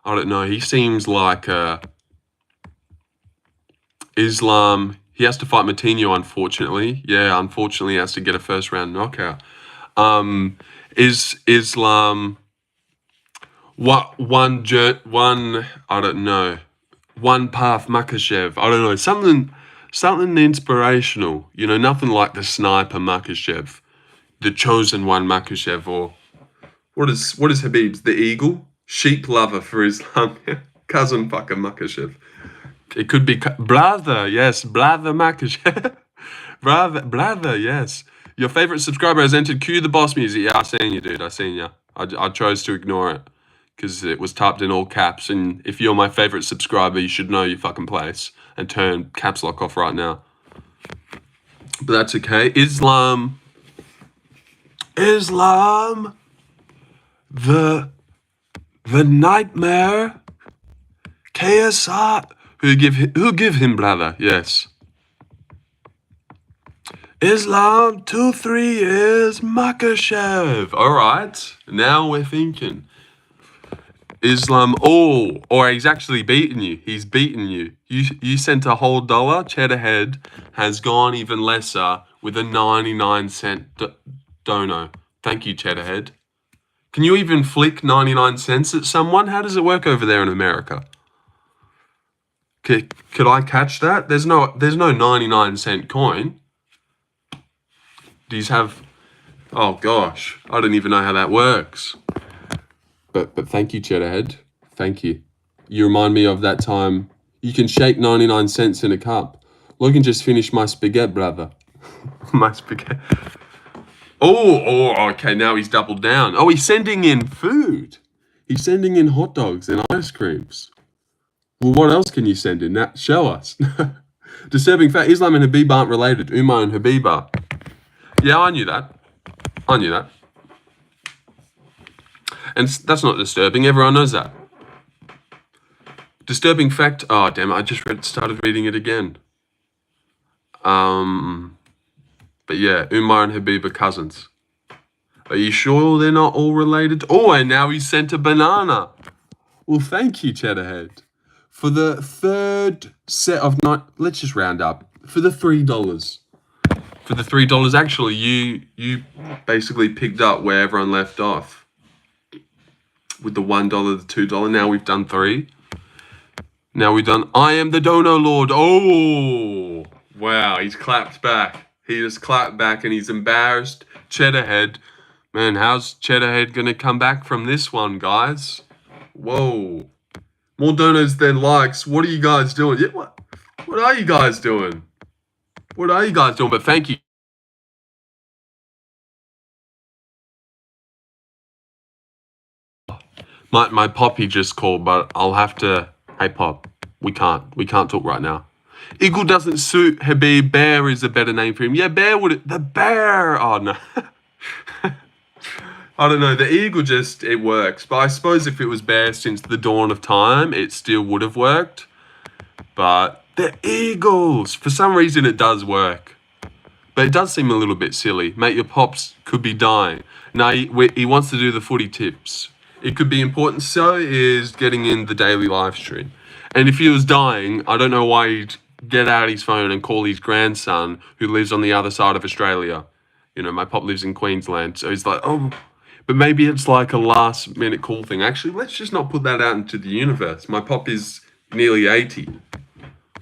S1: I don't know. He seems like Islam. He has to fight Matinho, unfortunately. Yeah, unfortunately, he has to get a first round knockout. Is Islam one I don't know. One Path Makhachev. I don't know. Something inspirational. You know, nothing like the sniper Makhachev, the chosen one Makhachev, or what is Habib's? The eagle? Sheep lover for Islam. Cousin fucker Makhachev. It could be brother, yes, brother Makhachev. brother, yes. Your favorite subscriber has entered Cue the Boss music. Yeah, I seen you, dude. I seen you. I chose to ignore it because it was typed in all caps. And if you're my favorite subscriber, you should know your fucking place and turn caps lock off right now. But that's okay. Islam, the nightmare, KSI. Who give him brother? Yes. Islam 2-3 is Makhachev. All right, now we're thinking. Islam, or he's actually beaten you. He's beaten you. You sent a whole dollar. Cheddar Head has gone even lesser with a 99-cent dono. Thank you, Cheddar Head. Can you even flick 99 cents at someone? How does it work over there in America? Could I catch that? There's no 99-cent coin. Do you have Oh gosh, I don't even know how that works. But thank you, Cheddarhead. Thank you. You remind me of that time. You can shake 99 cents in a cup. Logan just finished my spaghetti, brother. My spaghetti. Oh, okay, now he's doubled down. Oh, he's sending in food. He's sending in hot dogs and ice creams. Well, what else can you send in? Now, show us. Disturbing fact, Islam and Habib aren't related. Umar and Habib are. Yeah, I knew that. And that's not disturbing. Everyone knows that. Disturbing fact. Oh, damn it. I just started reading it again. But yeah, Umar and Habib are cousins. Are you sure they're not all related? Oh, and now he sent a banana. Well, thank you, Cheddarhead. For the third set of night, let's just round up. For the $3. For the $3, actually, you basically picked up where everyone left off. With the $1, the $2. Now we've done 3. Now we've done I am the Dono Lord. Oh, wow, he's clapped back. He just clapped back and he's embarrassed. Cheddarhead. Man, how's Cheddarhead going to come back from this one, guys? Whoa. More donos than likes. What are you guys doing? Yeah, what are you guys doing? What are you guys doing? But thank you. My poppy just called, but I'll have to... Hey, Pop, we can't talk right now. Eagle doesn't suit Habib. Bear is a better name for him. Yeah, Bear would... The Bear! Oh, no. I don't know. The Eagle just... It works. But I suppose if it was Bear since the dawn of time, it still would have worked. But the Eagles! For some reason, it does work. But it does seem a little bit silly. Mate, your pops could be dying. Now, he wants to do the footy tips. It could be important. So is getting in the daily live stream. And if he was dying, I don't know why he'd get out his phone and call his grandson, who lives on the other side of Australia. You know, my pop lives in Queensland. So he's like, oh, but maybe it's like a last minute call thing. Actually, let's just not put that out into the universe. My pop is nearly 80.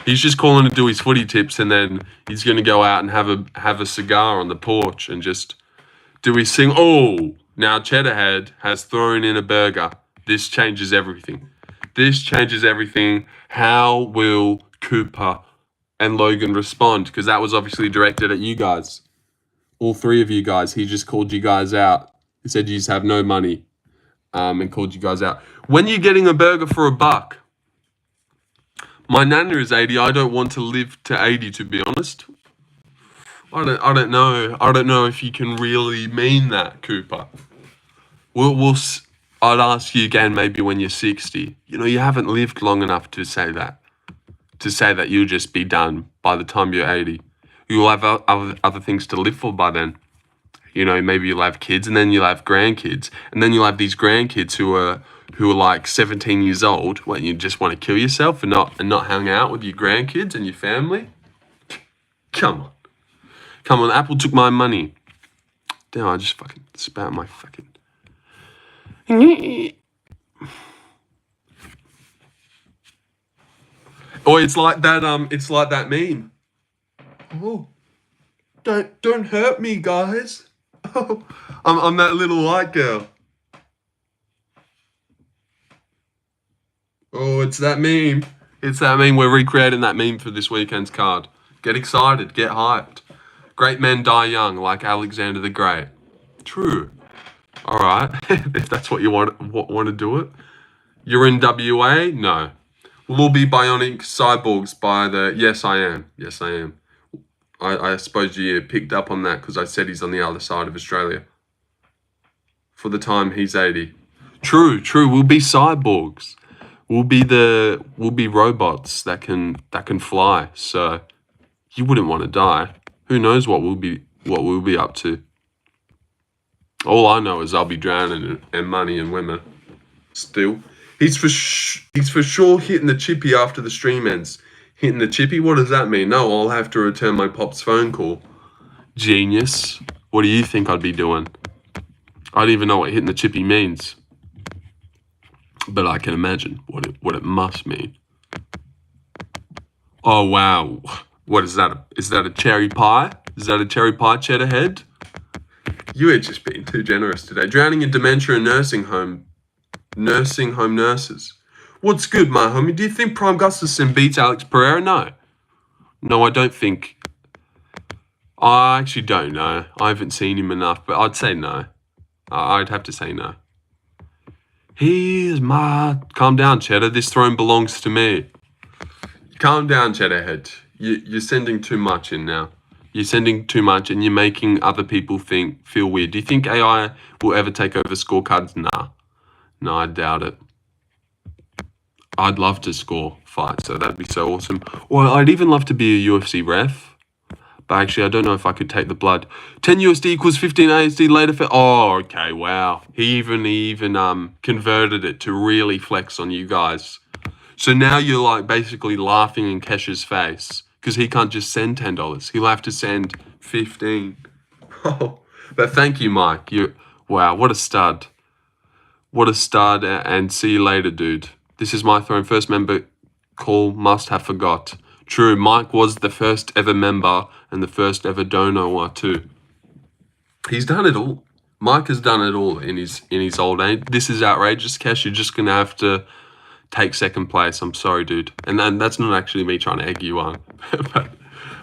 S1: He's just calling to do his footy tips, and then he's going to go out and have a cigar on the porch and just do his thing. Oh, now Cheddarhead has thrown in a burger. This changes everything. This changes everything. How will Cooper and Logan respond? Because that was obviously directed at you guys. All 3 of you guys. He just called you guys out. He said you just have no money, and called you guys out. When you're getting a burger for $1, my nana is 80. I don't want to live to 80, to be honest. I don't know. I don't know if you can really mean that, Cooper. I'd ask you again maybe when you're 60. You know, you haven't lived long enough to say that. To say that you'll just be done by the time you're 80. You'll have other things to live for by then. You know, maybe you'll have kids, and then you'll have grandkids. And then you'll have these grandkids who are like 17 years old. What, you just want to kill yourself and not hang out with your grandkids and your family? Come on. Come on, Apple took my money. Damn, I just fucking spat my fucking... Oh, it's like that meme. Oh, don't hurt me, guys. Oh, I'm that little white girl. Oh, it's that meme. It's that meme. We're recreating that meme for this weekend's card. Get excited. Get hyped. Great men die young, like Alexander the Great. True. All right. If that's what you want to do it. You're in WA? No. We'll all be bionic cyborgs by the... Yes, I am. Yes, I am. I suppose you picked up on that because I said he's on the other side of Australia. For the time he's 80. True. We'll be cyborgs. We'll be robots that can fly. So you wouldn't want to die. Who knows what we'll be up to. All I know is I'll be drowning in money and women. Still. He's for sure hitting the chippy after the stream ends. Hitting the chippy? What does that mean? No, I'll have to return my pop's phone call. Genius. What do you think I'd be doing? I don't even know what hitting the chippy means. But I can imagine what it must mean. Oh, wow. What is that? Is that a cherry pie? Is that a cherry pie, Cheddarhead? You are just being too generous today. Drowning in dementia and nursing home nurses. What's good, my homie? Do you think Prime Gustafson beats Alex Pereira? No. No, I don't think. I actually don't know. I haven't seen him enough, but I'd say no. I'd have to say no. Here's my... Calm down, Cheddar. This throne belongs to me. Calm down, Cheddarhead. You're sending too much in now. You're sending too much and you're making other people feel weird. Do you think AI will ever take over scorecards? Nah. No, I doubt it. I'd love to score fights, so that'd be so awesome. Or I'd even love to be a UFC ref. But actually, I don't know if I could take the blood. 10 USD equals 15 ASD later for... Oh, okay, wow. He even converted it to really flex on you guys. So now you're like basically laughing in Kesha's face because he can't just send $10. He'll have to send 15. Oh, but thank you, Mike. Wow, what a stud. What a stud, and see you later, dude. This is my throne. First member call must have forgot. True, Mike was the first ever member and the first ever donor too. He's done it all. Mike has done it all in his old age. This is outrageous, Kesh. You're just gonna have to take second place. I'm sorry, dude. And that's not actually me trying to egg you on.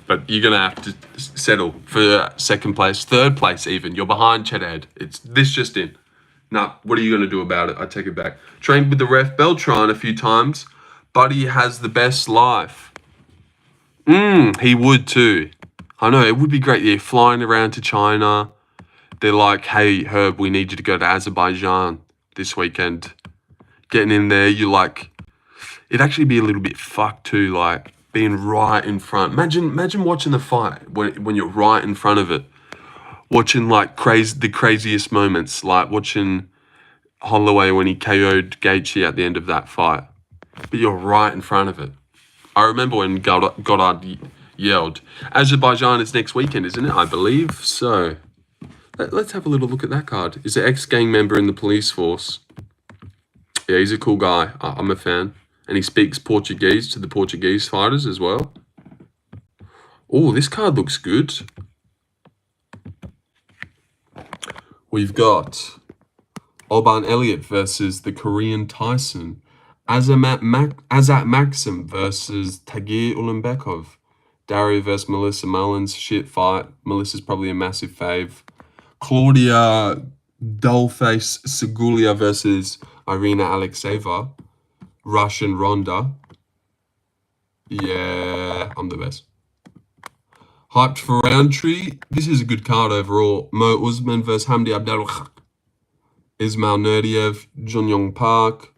S1: but you're gonna have to settle for second place, third place even. You're behind Cheddarhead. It's this just in. Nah, what are you gonna do about it? I take it back. Trained with the ref Beltran a few times. Buddy has the best life. He would too. I know, it would be great. Yeah, flying around to China. They're like, hey, Herb, we need you to go to Azerbaijan this weekend. Getting in there, you like... It'd actually be a little bit fucked too, like, being right in front. Imagine watching the fight when you're right in front of it. Watching, like, the craziest moments. Like, watching Holloway when he KO'd Gaethje at the end of that fight. But you're right in front of it. I remember when Goddard yelled. Azerbaijan is next weekend, isn't it? I believe so. Let's have a little look at that card. Is an ex-gang member in the police force. Yeah, he's a cool guy. I'm a fan. And he speaks Portuguese to the Portuguese fighters as well. Oh, this card looks good. We've got Oban Elliott versus the Korean Tyson. Azat Maxim versus Tagir Ulanbekov. Dario versus Melissa Mullins. Shit fight. Melissa's probably a massive fave. Claudia Dollface Segulia versus Irina Alexeyeva. Russian Ronda. Yeah, I'm the best. Hyped for Roundtree. This is a good card overall. Mo Usman versus Hamdi Abdelkhak. Ismail Nurdiev. Jun Park.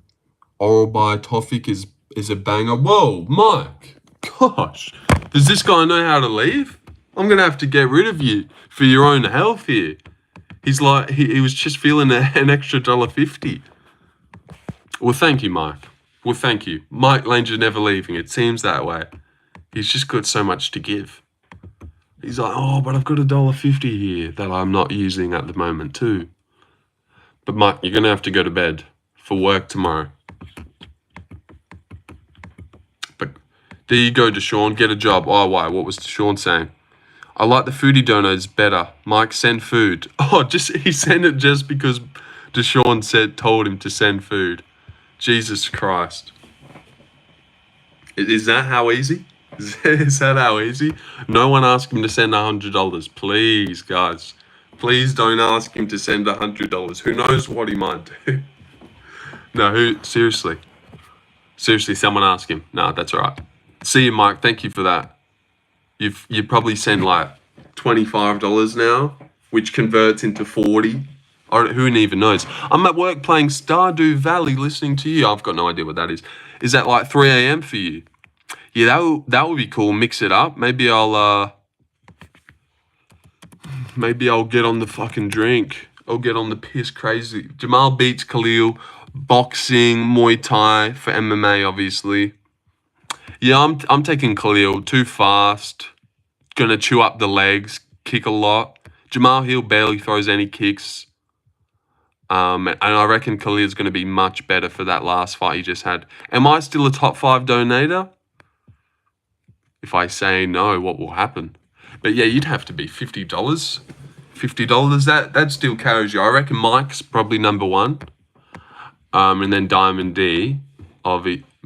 S1: Oral by Tofik is a banger. Whoa, Mike. Gosh. Does this guy know how to leave? I'm going to have to get rid of you for your own health here. He's like, he was just feeling an extra $1.50. Well, thank you, Mike. Well, thank you. Mike Langer's never leaving. It seems that way. He's just got so much to give. He's like, oh, but I've got $1.50 here that I'm not using at the moment too. But Mike, you're going to have to go to bed for work tomorrow. But there you go, Deshaun. Get a job. Oh, why? What was Deshaun saying? I like the foodie donos better. Mike, send food. Oh, he sent it just because Deshaun told him to send food. Jesus Christ. Is that how easy? Is that how easy? No one asked him to send $100. Please, guys. Please don't ask him to send $100. Who knows what he might do? No, seriously. Seriously, someone ask him. No, that's all right. See you, Mike. Thank you for that. You probably send like $25 now, which converts into 40. Or who even knows? I'm at work playing Stardew Valley listening to you. I've got no idea what that is. Is that like 3 a.m. for you? Yeah, that would be cool. Mix it up. Maybe I'll get on the fucking drink. I'll get on the piss crazy. Jamal beats Khalil. Boxing, Muay Thai for MMA, obviously. Yeah, I'm taking Khalil. Too fast. Gonna chew up the legs. Kick a lot. Jamal Hill barely throws any kicks. And I reckon Khalil's going to be much better for that last fight he just had. Am I still a top 5 donator? If I say no, what will happen? But yeah, you'd have to be $50. $50. That still carries you. I reckon Mike's probably number one. And then Diamond D,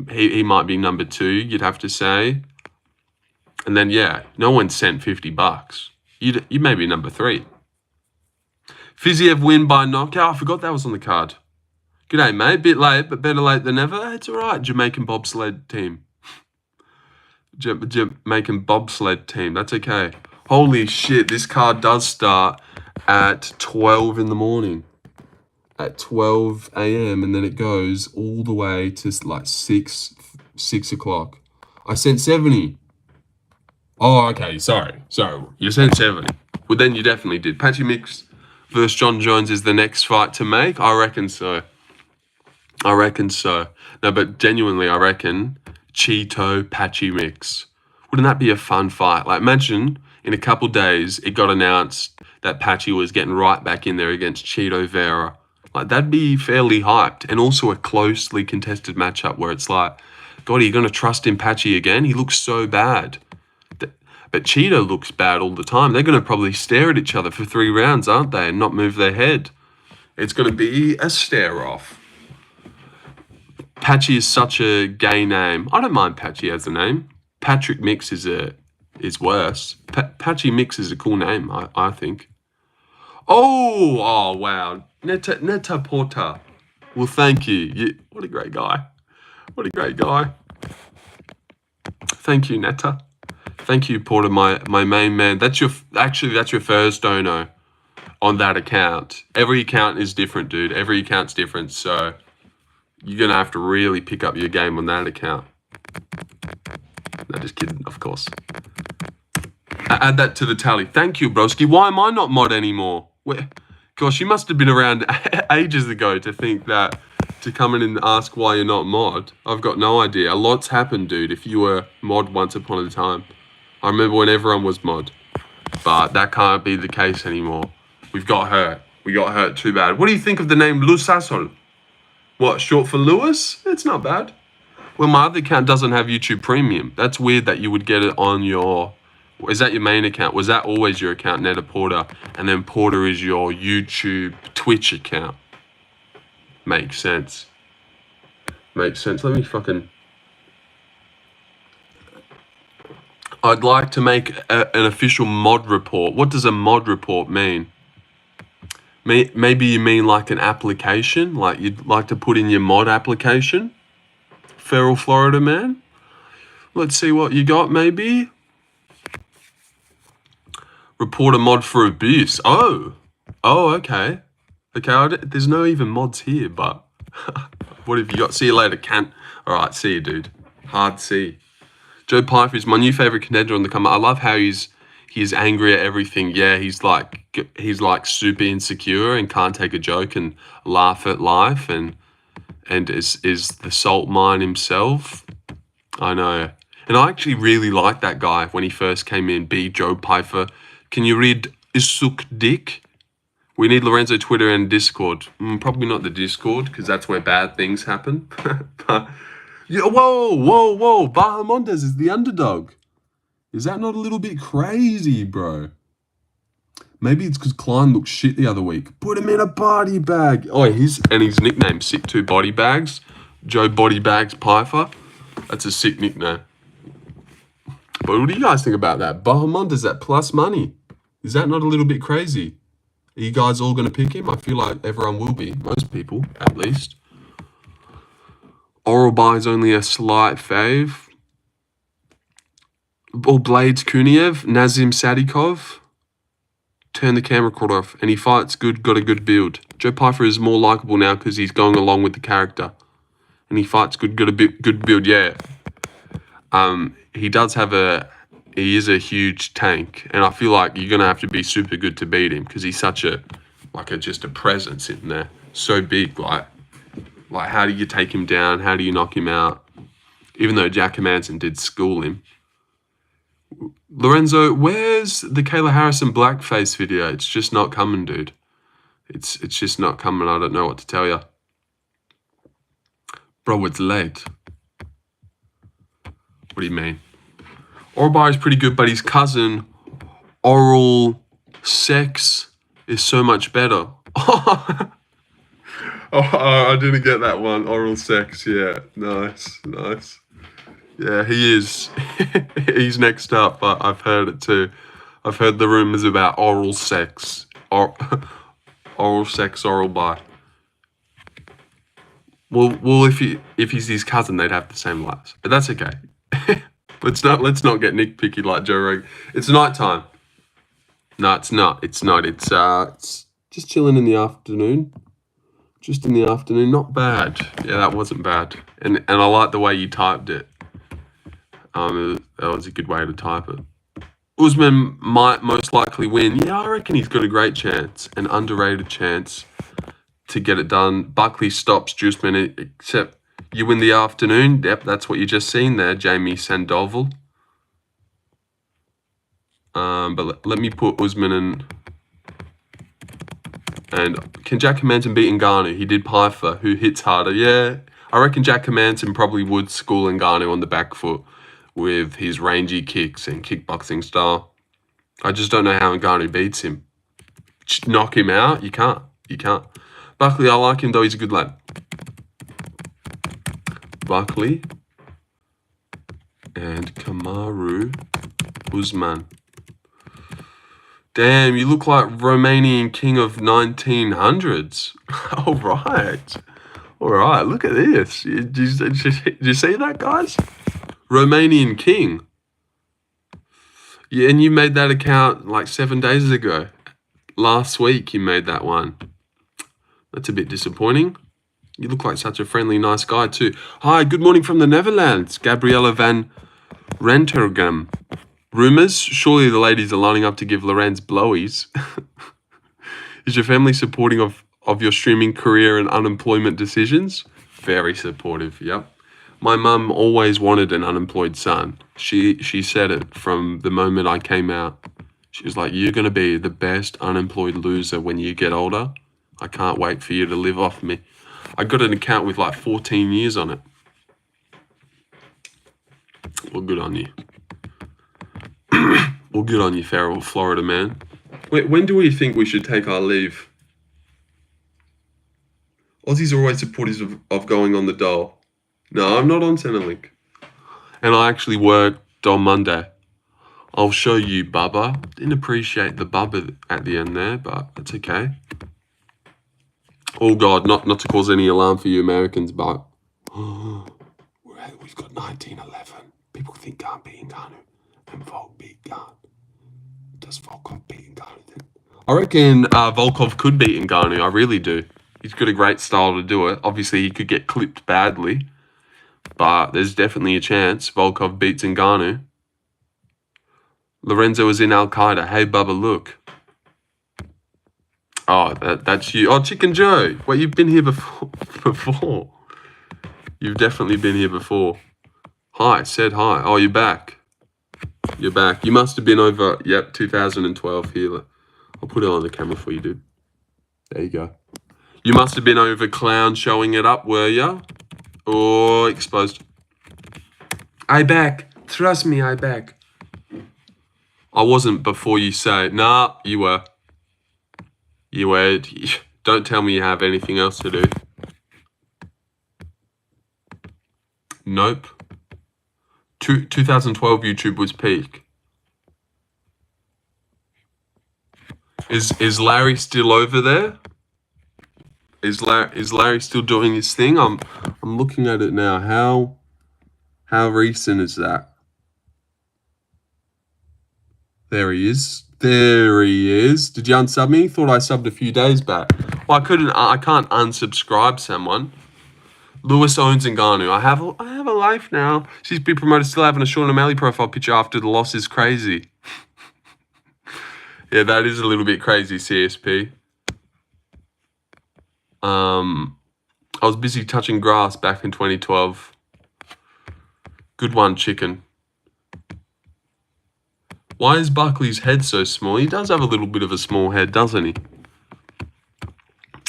S1: he might be number two, you'd have to say. And then yeah, no one sent $50. You may be number three. Fiziev win by knockout. I forgot that was on the card. G'day, mate. Bit late, but better late than never. It's all right. Jamaican bobsled team. Jamaican bobsled team. That's okay. Holy shit, this card does start at 12 in the morning. At 12 a.m. and then it goes all the way to like 6 o'clock. I sent 70. Oh, okay. Sorry. You sent 70. Well, then you definitely did. Patchy Mix versus John Jones is the next fight to make. I reckon so. No, but genuinely, I reckon Cheeto Patchy Mix. Wouldn't that be a fun fight? Like, imagine in a couple days it got announced that Patchy was getting right back in there against Cheeto Vera. Like, that'd be fairly hyped. And also a closely contested matchup where it's like, God, are you going to trust in Patchy again? He looks so bad. But Cheeto looks bad all the time. They're going to probably stare at each other for 3 rounds, aren't they? And not move their head. It's going to be a stare-off. Patchy is such a gay name. I don't mind Patchy as a name. Patrick Mix is worse. Patchy Mix is a cool name, I think. Oh, wow. Neta Porta. Well, thank you. What a great guy. Thank you, Neta. Thank you, Porter, my main man. That's your first dono on that account. Every account is different, dude. Every account's different, so you're going to have to really pick up your game on that account. No, just kidding, of course. Add that to the tally. Thank you, broski. Why am I not mod anymore? Gosh, you must have been around ages ago to think that, to come in and ask why you're not mod. I've got no idea. A lot's happened, dude, if you were mod once upon a time. I remember when everyone was mod. But that can't be the case anymore. We got hurt too bad. What do you think of the name Lusasol? What, short for Lewis? It's not bad. Well, my other account doesn't have YouTube Premium. That's weird that you would get it on your... Is that your main account? Was that always your account, Neta Porter? And then Porter is your YouTube Twitch account. Makes sense. Let me fucking... I'd like to make an official mod report. What does a mod report mean? Maybe you mean like an application? Like you'd like to put in your mod application? Feral Florida man? Let's see what you got, maybe. Report a mod for abuse. Oh, okay. Okay, there's no even mods here, but what have you got? See you later, Kant. All right, see you, dude. Hard C. Joe Piper is my new favorite contender on the come. I love how he's angry at everything. Yeah, he's like super insecure and can't take a joke and laugh at life and is the salt mine himself. I know. And I actually really liked that guy when he first came in, Joe Piper. Can you read Isuk Dick? We need Lorenzo Twitter and Discord. Probably not the Discord, because that's where bad things happen. But, yeah, whoa. Bahamondes is the underdog. Is that not a little bit crazy, bro? Maybe it's because Klein looked shit the other week. Put him in a body bag. Oh, his nickname's sick too. Body Bags. Joe Body Bags Piper. That's a sick nickname. But what do you guys think about that? Bahamondes at plus money. Is that not a little bit crazy? Are you guys all going to pick him? I feel like everyone will be. Most people, at least. Oral Bar is only a slight fave. Or Blades Kuniev. Nazim Sadikov. Turn the camera recorder off. And he fights good, got a good build. Joe Piper is more likable now because he's going along with the character. And he fights good, got a good build, yeah. He does have he is a huge tank, and I feel like you're gonna have to be super good to beat him because he's such just a presence in there, so big. Like how do you take him down? How do you knock him out? Even though Jack Hermanson did school him. Lorenzo, where's the Kayla Harrison blackface video? It's just not coming, dude. It's just not coming. I don't know what to tell you, bro. It's late. What do you mean? Orbar is pretty good, but his cousin, Oral Sex is so much better. I didn't get that one. Oral sex, yeah. Nice. Yeah, he is. He's next up. I've heard it too. I've heard the rumors about oral sex. Oral sex, oral bite. Well, if he's his cousin, they'd have the same lives. But that's okay. let's not get nitpicky like Joe Rogan. It's nighttime. No, it's not. It's just chilling in the afternoon. Just in the afternoon, not bad. Yeah, that wasn't bad. And I like the way you typed it. That was a good way to type it. Usman might most likely win. Yeah, I reckon he's got a great chance, an underrated chance to get it done. Buckley stops Usman, except you win the afternoon. Yep, that's what you just seen there, Jamie Sandoval. But let me put Usman in. And can Jack Hermanson beat Ngannou? He did Pfeiffer, who hits harder. Yeah, I reckon Jack Hermanson probably would school Ngannou on the back foot with his rangy kicks and kickboxing style. I just don't know how Ngannou beats him. Just knock him out? You can't. Buckley, I like him though. He's a good lad. Buckley and Kamaru Usman. Damn, you look like Romanian king of 1900s. All right. Look at this. Did you see that, guys? Romanian king. Yeah, and you made that account like 7 days ago. Last week you made that one. That's a bit disappointing. You look like such a friendly, nice guy too. Hi, good morning from the Netherlands. Gabriella van Rentergem. Rumors? Surely the ladies are lining up to give Lorenz blowies. Is your family supporting of your streaming career and unemployment decisions? Very supportive, yep. My mum always wanted an unemployed son. She said it from the moment I came out. She was like, you're going to be the best unemployed loser when you get older. I can't wait for you to live off me. I got an account with like 14 years on it. Well, good on you. Well, good on you, feral Florida man. When do we think we should take our leave? Aussies are always supporters of going on the dole. No, I'm not on Centrelink. And I actually worked on Monday. I'll show you, Bubba. Didn't appreciate the Bubba at the end there, but that's okay. Oh, God, not to cause any alarm for you Americans, but we've got 1911. People think can't beat Ngannou. And Volk beat Ngannou. Does Volkov beat Ngannou then? I reckon Volkov could beat Ngannou. I really do. He's got a great style to do it. Obviously, he could get clipped badly, but there's definitely a chance Volkov beats Ngannou. Lorenzo is in Al-Qaeda. Hey, Bubba, look. Oh, that's you. Oh, Chicken Joe. Wait, you've been here before. You've definitely been here before. Hi, said hi. Oh, you're back. You're back. You must have been over, 2012 here. I'll put it on the camera for you, dude. There you go. You must have been over clown showing it up, were ya? Or exposed. I back. Trust me, I back. I wasn't before you say. Nah, you were. You were. Don't tell me you have anything else to do. Nope. 2012 YouTube was peak. Is Larry still over there? Is Larry still doing his thing? I'm looking at it now. How recent is that? There he is. There he is. Did you unsub me? Thought I subbed a few days back. Well, I can't unsubscribe someone. Lewis owns Ngannou. I have a life now. She's been promoted, still having a Sean O'Malley profile picture after the loss is crazy. Yeah, that is a little bit crazy, CSP. I was busy touching grass back in 2012. Good one, chicken. Why is Buckley's head so small? He does have a little bit of a small head, doesn't he?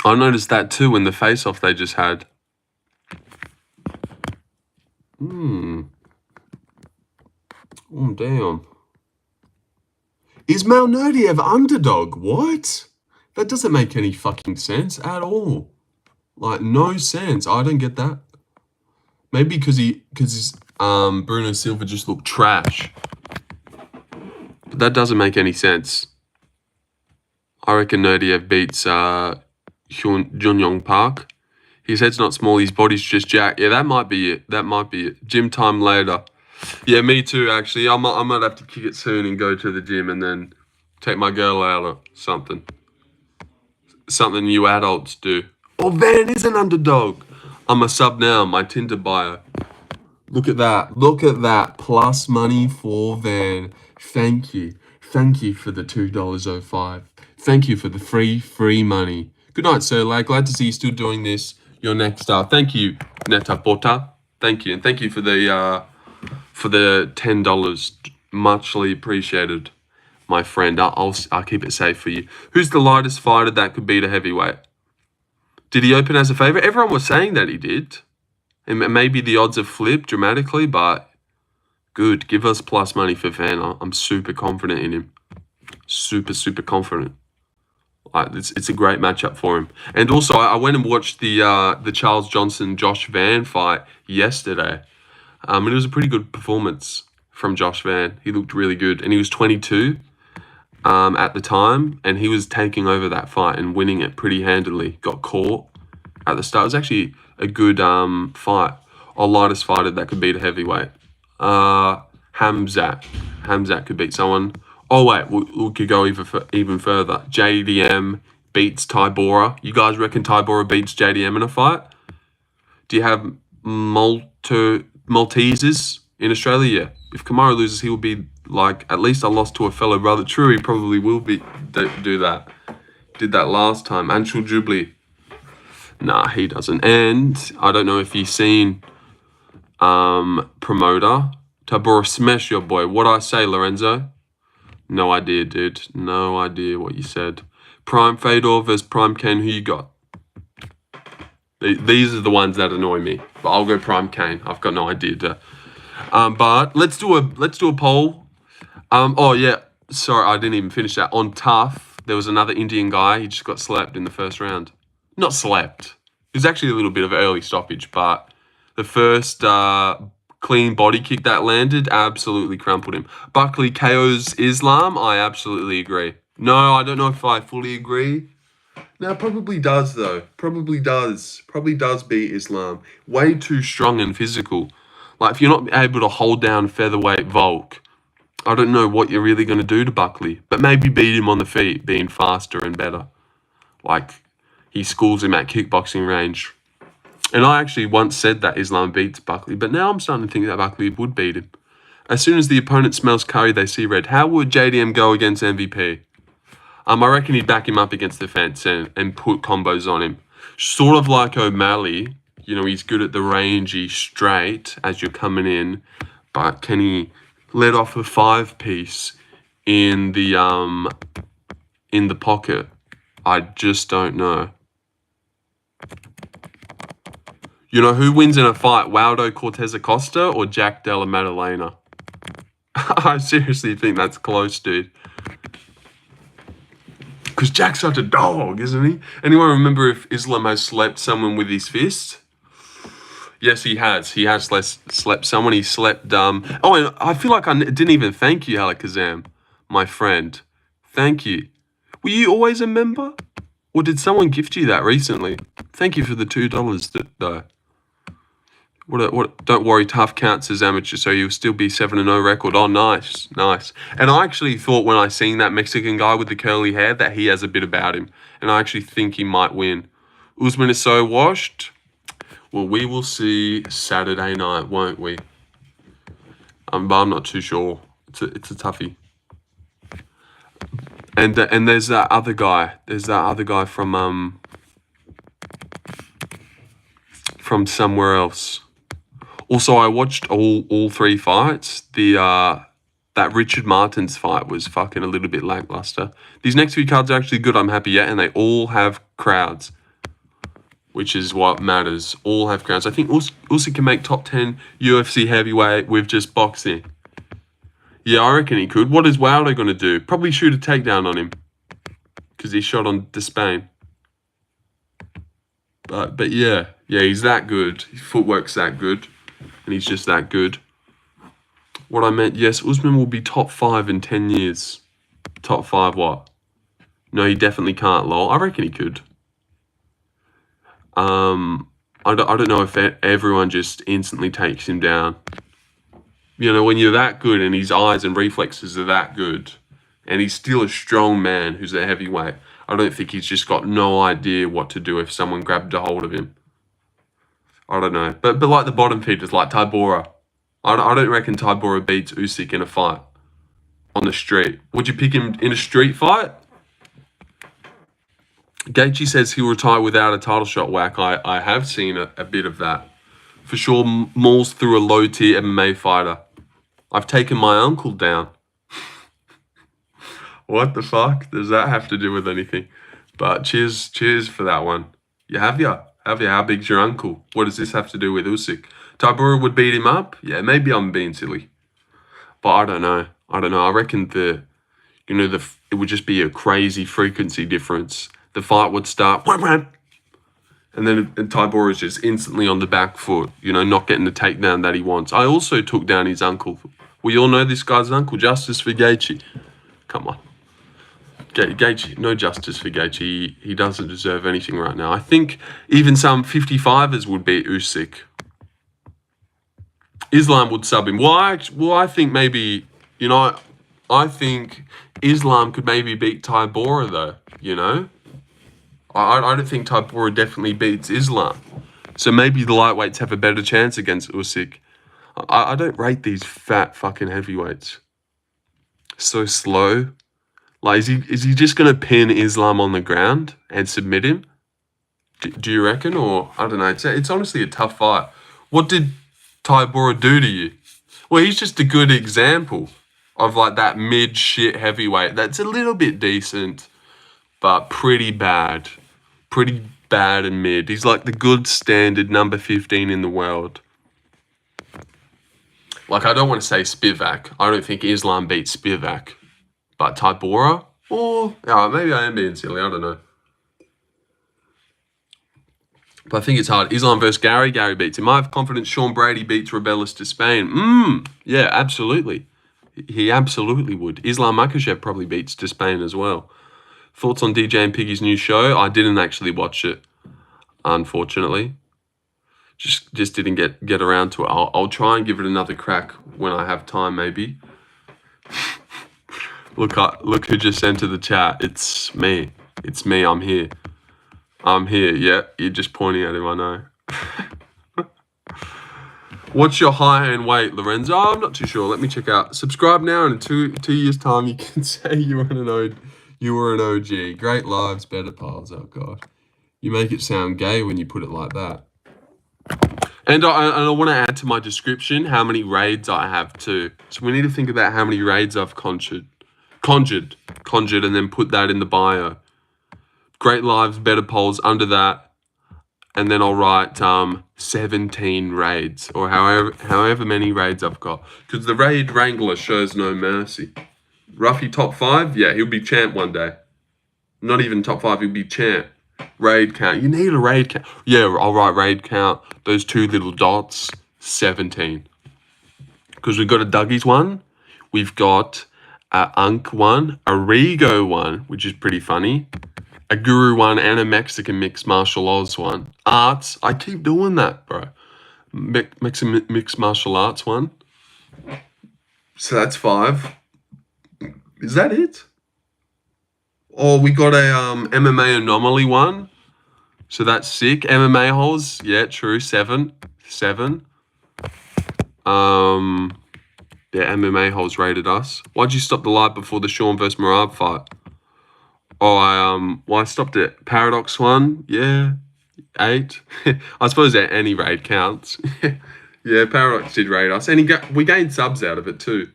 S1: I noticed that too in the face-off they just had. Oh, damn. Is Malnodiev underdog? What? That doesn't make any fucking sense at all. Like, no sense. I don't get that. Maybe because Bruno Silva just looked trash. But that doesn't make any sense. I reckon Nerdiev beats Junyong Park. His head's not small, his body's just jacked. Yeah, that might be it. That might be it. Gym time later. Yeah, me too, actually. I might have to kick it soon and go to the gym and then take my girl out or something. Something you adults do. Oh, Van is an underdog. I'm a sub now, my Tinder bio. Look at that. Look at that. Plus money for Van. Thank you. Thank you for the $2.05. Thank you for the free money. Good night, sir. Glad to see you still doing this. Your next star. Thank you, Net-a-Porter. Thank you. And thank you for the $10. Muchly appreciated, my friend. I'll keep it safe for you. Who's the lightest fighter that could beat a heavyweight? Did he open as a favorite? Everyone was saying that he did. And maybe the odds have flipped dramatically, but good. Give us plus money for Van. I'm super confident in him. Super confident. It's a great matchup for him. And also, I went and watched the Charles Johnson-Josh Van fight yesterday. And it was a pretty good performance from Josh Van. He looked really good. And he was 22 at the time. And he was taking over that fight and winning it pretty handily. Got caught at the start. It was actually a good fight. Our lightest fighter that could beat a heavyweight. Khamzat. Khamzat could beat someone. Oh, wait. We could go even further. JDM beats Tybora. You guys reckon Tybora beats JDM in a fight? Do you have Maltesers in Australia? Yeah. If Kamaru loses, he will be like, at least I lost to a fellow brother. True, he probably will do that. Did that last time. Anshul Jubilee. Nah, he doesn't. And I don't know if you've seen promoter Tabora smash your boy. What I say, Lorenzo? No idea, dude. No idea what you said. Prime Fedor versus Prime Kane. Who you got? These are the ones that annoy me. But I'll go Prime Kane. I've got no idea. But let's do a poll. Oh yeah. Sorry, I didn't even finish that. On Tough, there was another Indian guy. He just got slapped in the first round. Not slept. It was actually a little bit of an early stoppage, but the first clean body kick that landed absolutely crumpled him. Buckley KOs Islam. I absolutely agree. No, I don't know if I fully agree. No, probably does though. Probably does. Probably does beat Islam. Way too strong and physical. Like if you're not able to hold down featherweight Volk, I don't know what you're really going to do to Buckley. But maybe beat him on the feet, being faster and better. Like he schools him at kickboxing range. And I actually once said that Islam beats Buckley, but now I'm starting to think that Buckley would beat him. As soon as the opponent smells curry, they see red. How would JDM go against MVP? I reckon he'd back him up against the fence and put combos on him. Sort of like O'Malley. You know, he's good at the rangy straight as you're coming in, but can he let off a 5-piece in the pocket? I just don't know. You know who wins in a fight, Waldo Cortez Acosta or Jack Della Maddalena? I seriously think that's close, dude. Because Jack's such a dog, isn't he? Anyone remember if Islam has slept someone with his fist? Yes, he has. He has slept someone. He slept... Oh, and I feel like I didn't even thank you, Alakazam, my friend. Thank you. Were you always a member? Or did someone gift you that recently? Thank you for the $2, though. What? Don't worry, Tough counts as amateur, so you'll still be 7-0 record. Oh, nice. And I actually thought when I seen that Mexican guy with the curly hair that he has a bit about him. And I actually think he might win. Usman is so washed. Well, we will see Saturday night, won't we? But I'm not too sure. It's a toughie. And there's that other guy. There's that other guy from somewhere else. Also, I watched all 3 fights. That Richard Martin's fight was fucking a little bit lackluster. These next few cards are actually good. I'm happy and they all have crowds, which is what matters. All have crowds. I think Usyk can make top 10 UFC heavyweight with just boxing. Yeah, I reckon he could. What is Wilder going to do? Probably shoot a takedown on him. because he shot on Despain. But yeah, he's that good. His footwork's that good, and he's just that good. What I meant, yes, Usman will be top 5 in 10 years. Top 5 what? No, he definitely can't, lol. I reckon he could. I don't know if everyone just instantly takes him down. You know, when you're that good and his eyes and reflexes are that good, and he's still a strong man who's a heavyweight, I don't think he's just got no idea what to do if someone grabbed a hold of him. I don't know. But like the bottom feeders, like Tybura. I don't reckon Tybura beats Usyk in a fight on the street. Would you pick him in a street fight? Gaethje says he'll retire without a title shot, whack. I have seen a bit of that. For sure, mauls through a low-tier MMA fighter. I've taken my uncle down. What the fuck does that have to do with anything? But cheers for that one. Have ya? How big's your uncle? What does this have to do with Usyk? Tybura would beat him up? Yeah, maybe I'm being silly. But I don't know. I reckon it would just be a crazy frequency difference. The fight would start, and then Tybura is just instantly on the back foot, not getting the takedown that he wants. I also took down his uncle. We all know this guy's uncle. Justice for Gaethje. Come on. Gaethje, no justice for Gaethje. He doesn't deserve anything right now. I think even some 55ers would beat Usyk. Islam would sub him. Well, I think maybe, I think Islam could maybe beat Tybura though, I don't think Tybura definitely beats Islam. So maybe the lightweights have a better chance against Usyk. I don't rate these fat fucking heavyweights. So slow. Like, is he just going to pin Islam on the ground and submit him? Do you reckon? Or, I don't know. It's honestly a tough fight. What did Tybura do to you? Well, he's just a good example of like that mid-shit heavyweight that's a little bit decent, but pretty bad. Pretty bad and mid. He's like the good standard number 15 in the world. Like, I don't want to say Spivak. I don't think Islam beats Spivak. But Tybura? Or, maybe I am being silly. I don't know. But I think it's hard. Islam versus Gary. Gary beats him. I have confidence Sean Brady beats Rebellis to Spain. Yeah, absolutely. He absolutely would. Islam Makhachev probably beats to Spain as well. Thoughts on DJ and Piggy's new show? I didn't actually watch it, unfortunately. Just didn't get around to it. I'll try and give it another crack when I have time, maybe. Look who just entered the chat. It's me. I'm here. Yeah, you're just pointing at him, I know. What's your height and weight, Lorenzo? I'm not too sure. Let me check out. Subscribe now, and in 2 years' time, you can say you were an OG. Great lives, better pals. Oh, God. You make it sound gay when you put it like that. And I want to add to my description how many raids I have, too. So we need to think about how many raids I've conjured, and then put that in the bio. Great lives, better polls under that. And then I'll write 17 raids, or however many raids I've got. Because the raid wrangler shows no mercy. Ruffy top 5? Yeah, he'll be champ one day. Not even top 5, he'll be champ. Raid count. You need a raid count. Yeah, I'll write raid count. Those 2 little dots, 17. Because we've got a Dougie's one. We've got a Unk one. A Rigo one, which is pretty funny. A Guru one and a Mexican mixed martial arts one. Arts. I keep doing that, bro. Mexican mixed martial arts one. So that's 5. Is that it? Oh, we got a MMA anomaly one. So that's sick. MMA holes. Yeah, true. 7. Yeah, MMA holes rated us. Why'd you stop the live before the Sean vs. Marab fight? Oh, I stopped at Paradox 1. Yeah, 8. I suppose that any raid counts. Yeah, Paradox did raid us, and we gained subs out of it too.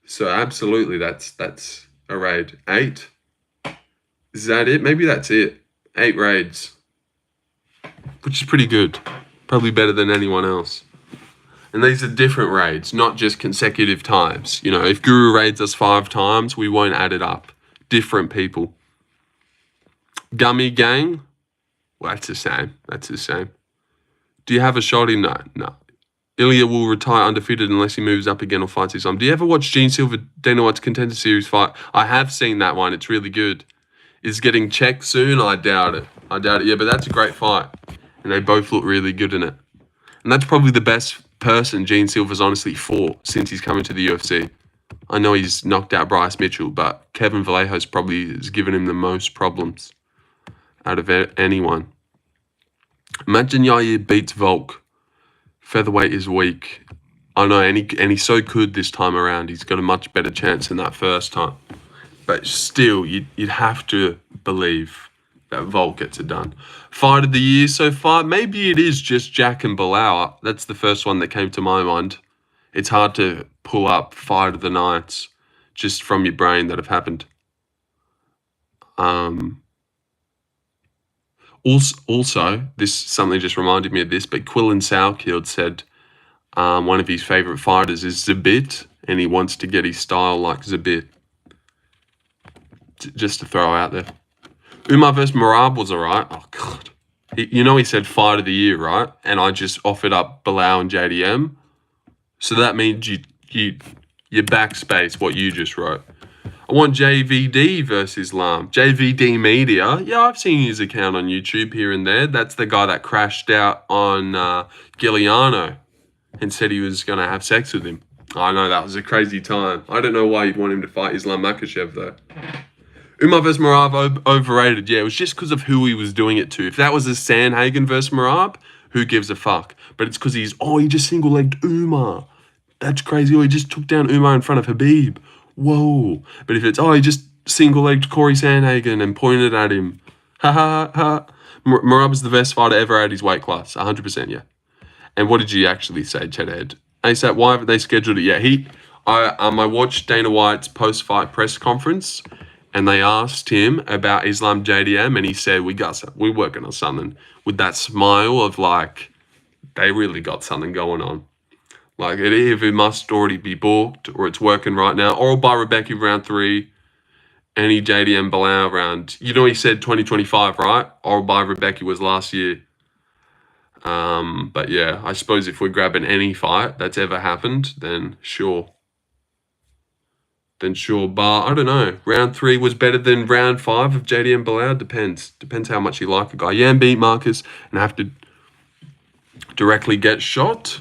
S1: So absolutely, that's a raid. 8. Is that it? Maybe that's it. 8 raids, which is pretty good. Probably better than anyone else. And these are different raids, not just consecutive times. If Guru raids us 5 times, we won't add it up. Different people. Gummy Gang. Well, that's the same. That's the same. Do you have a shotty? No. Ilya will retire undefeated unless he moves up again or fights his arm. Do you ever watch Gene Silver, Dana White's Contender Series fight? I have seen that one. It's really good. Is getting checked soon? I doubt it. Yeah, but that's a great fight. And they both look really good in it. And that's probably the best person Gene Silver's honestly fought since he's coming to the UFC. I know he's knocked out Bryce Mitchell, but Kevin Vallejo's probably has given him the most problems out of anyone. Imagine Yair beats Volk. Featherweight is weak. I know, and he's so good this time around. He's got a much better chance than that first time. But still, you'd have to believe that Volk gets it done. Fight of the year so far, maybe it is just Jack and Bilal. That's the first one that came to my mind. It's hard to pull up fight of the nights just from your brain that have happened. Also, this something just reminded me of this, but Quillan Salkield said one of his favourite fighters is Zabit, and he wants to get his style like Zabit. Just to throw out there. Umar vs. Merab was alright. Oh, God. He said fight of the year, right? And I just offered up Bilal and JDM. So that means you backspace what you just wrote. I want JVD versus Islam. JVD Media. Yeah, I've seen his account on YouTube here and there. That's the guy that crashed out on Giuliano and said he was going to have sex with him. I know, that was a crazy time. I don't know why you'd want him to fight Islam Makhachev, though. Umar vs. Merab, overrated. Yeah, it was just because of who he was doing it to. If that was a Sandhagen versus Merab, who gives a fuck? But it's because he just single-legged Umar. That's crazy. He just took down Umar in front of Habib. Whoa. But if it's, he just single-legged Corey Sandhagen and pointed at him. Ha ha ha. Merab is the best fighter ever at his weight class. 100%, yeah. And what did you actually say, Chedhead? ASAP, why haven't they scheduled it yet? I watched Dana White's post-fight press conference, and they asked him about Islam JDM, and he said, we're working on something. With that smile of like, they really got something going on. Like, it either must already be booked, or it's working right now. Oral by Rebecca round 3, any JDM Bilal round. He said 2025, right? Oral by Rebecca was last year. But yeah, I suppose if we're grabbing any fight that's ever happened, then sure. But I don't know. Round 3 was better than round 5 of JDM Bilal. Depends how much you like a guy. Yan beat Marcus and have to directly get shot.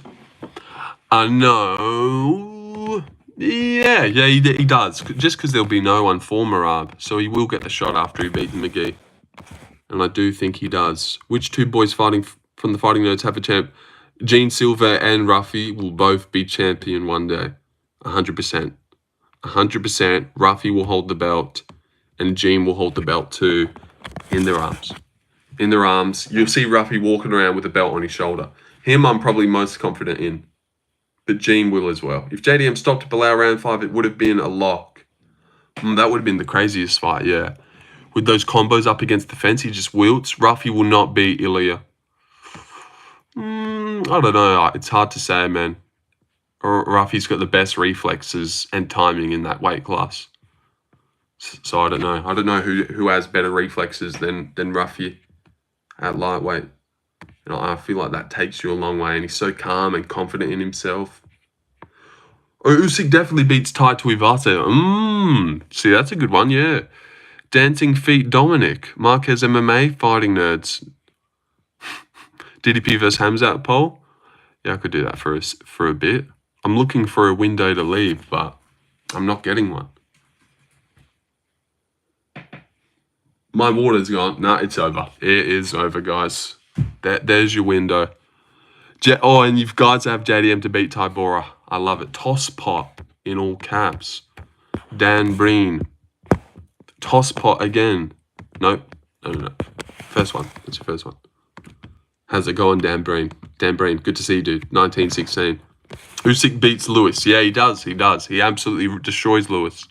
S1: No. Yeah, he does. Just because there'll be no one for Merab. So he will get the shot after he beats McGee. And I do think he does. Which two boys fighting from the Fighting Nerds have a champ? Gene Silver and Ruffy will both be champion one day. 100%. 100%. Ruffy will hold the belt. And Gene will hold the belt too. In their arms. You'll see Ruffy walking around with a belt on his shoulder. Him I'm probably most confident in. But Gene will as well. If JDM stopped Bilal round 5, it would have been a lock. That would have been the craziest fight, yeah. With those combos up against the fence, he just wilts. Ruffy will not beat Ilya. I don't know. It's hard to say, man. Ruffy's got the best reflexes and timing in that weight class. So I don't know. I don't know who has better reflexes than Ruffy at lightweight. I feel like that takes you a long way, and he's so calm and confident in himself. Usyk definitely beats Tai Tuivasa. See, that's a good one, yeah. Dancing Feet Dominic. Marquez MMA, Fighting Nerds. DDP vs. Khamzat poll. Yeah, I could do that for a bit. I'm looking for a window to leave, but I'm not getting one. My water's gone. No, it's over. It is over, guys. There's your window. And you guys have JDM to beat Tybora. I love it. Toss pot in all caps. Dan Breen. Toss pot again. No. First one. That's your first one. How's it going, Dan Breen? Dan Breen, good to see you, dude. 1916. Usyk beats Lewis. Yeah, he does. He absolutely destroys Lewis.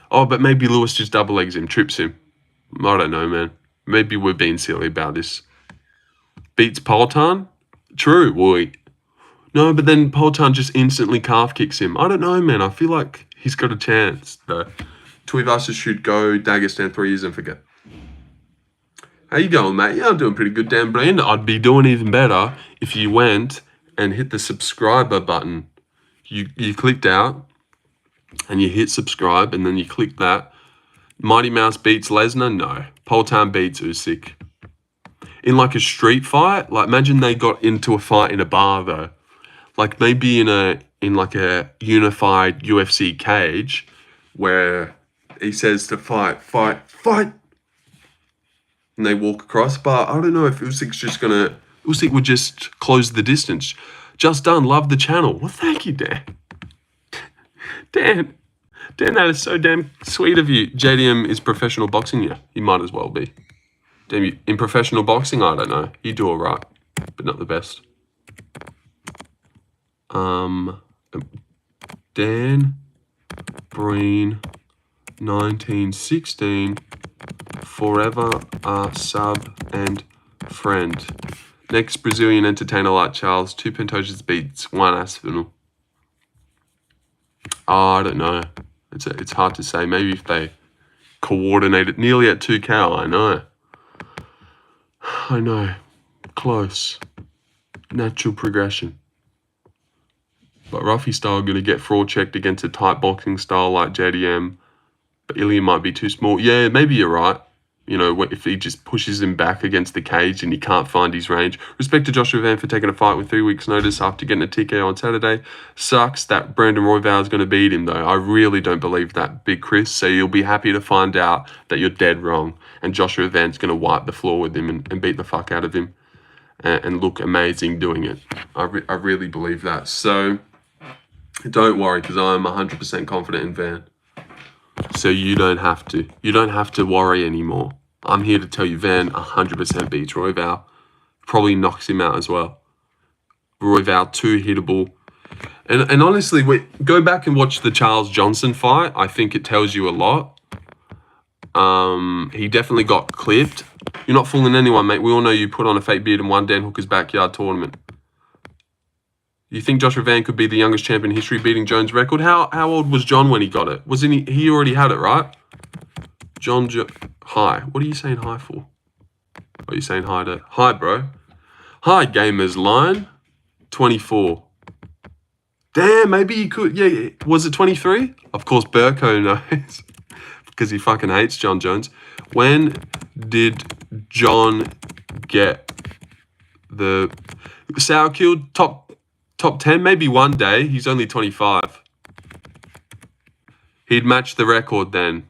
S1: But maybe Lewis just double legs him, trips him. I don't know, man. Maybe we're being silly about this. Beats Poltan? True. No, but then Poltan just instantly calf kicks him. I don't know, man. I feel like he's got a chance, though. Tuivasa should go Dagestan 3 years and forget. How you going, mate? Yeah, I'm doing pretty good, Dan Brand. I'd be doing even better if you went and hit the subscriber button. You clicked out and you hit subscribe, and then you click that. Mighty Mouse beats Lesnar? No. Poltan beats Usyk. In like a street fight, like imagine they got into a fight in a bar though. Like maybe in like a unified UFC cage where he says to fight, and they walk across. But I don't know if Usyk would just close the distance. Just done. Love the channel. Well, thank you, Dan. Dan, that is so damn sweet of you. JDM is professional boxing. Yeah, he might as well be. Damn, in professional boxing, I don't know. You do all right, but not the best. Dan Breen, 1916, forever a sub and friend. Next Brazilian entertainer like Charles, 2 Pantojas beats 1 Aspinall. Oh, I don't know. It's hard to say. Maybe if they coordinated nearly at 2K, I know. Close. Natural progression. But Ruffy style going to get fraud checked against a tight boxing style like JDM. But Ilya might be too small. Yeah, maybe you're right. You know, if he just pushes him back against the cage and he can't find his range. Respect to Joshua Van for taking a fight with 3 weeks' notice after getting a TKO on Saturday. Sucks that Brandon Royval is going to beat him, though. I really don't believe that, Big Chris. So you'll be happy to find out that you're dead wrong. And Joshua Van's going to wipe the floor with him and beat the fuck out of him. And look amazing doing it. I really believe that. So don't worry, because I'm 100% confident in Van. So you don't have to. You don't have to worry anymore. I'm here to tell you Van 100% beats Royval. Probably knocks him out as well. Royval too hittable. And honestly, go back and watch the Charles Johnson fight. I think it tells you a lot. He definitely got clipped. You're not fooling anyone, mate. We all know you put on a fake beard and won Dan Hooker's backyard tournament. You think Joshua Van could be the youngest champion in history, beating Jones' record? How old was John when he got it? Wasn't he already had it, right? Hi. What are you saying hi for? What are you saying hi to? Hi, bro. Hi, Gamers Line. 24. Damn, maybe he could. Yeah, was it 23? Of course, Burko knows. Because he fucking hates John Jones. When did John get the Sour Killed top 10? Maybe one day. He's only 25. He'd match the record then.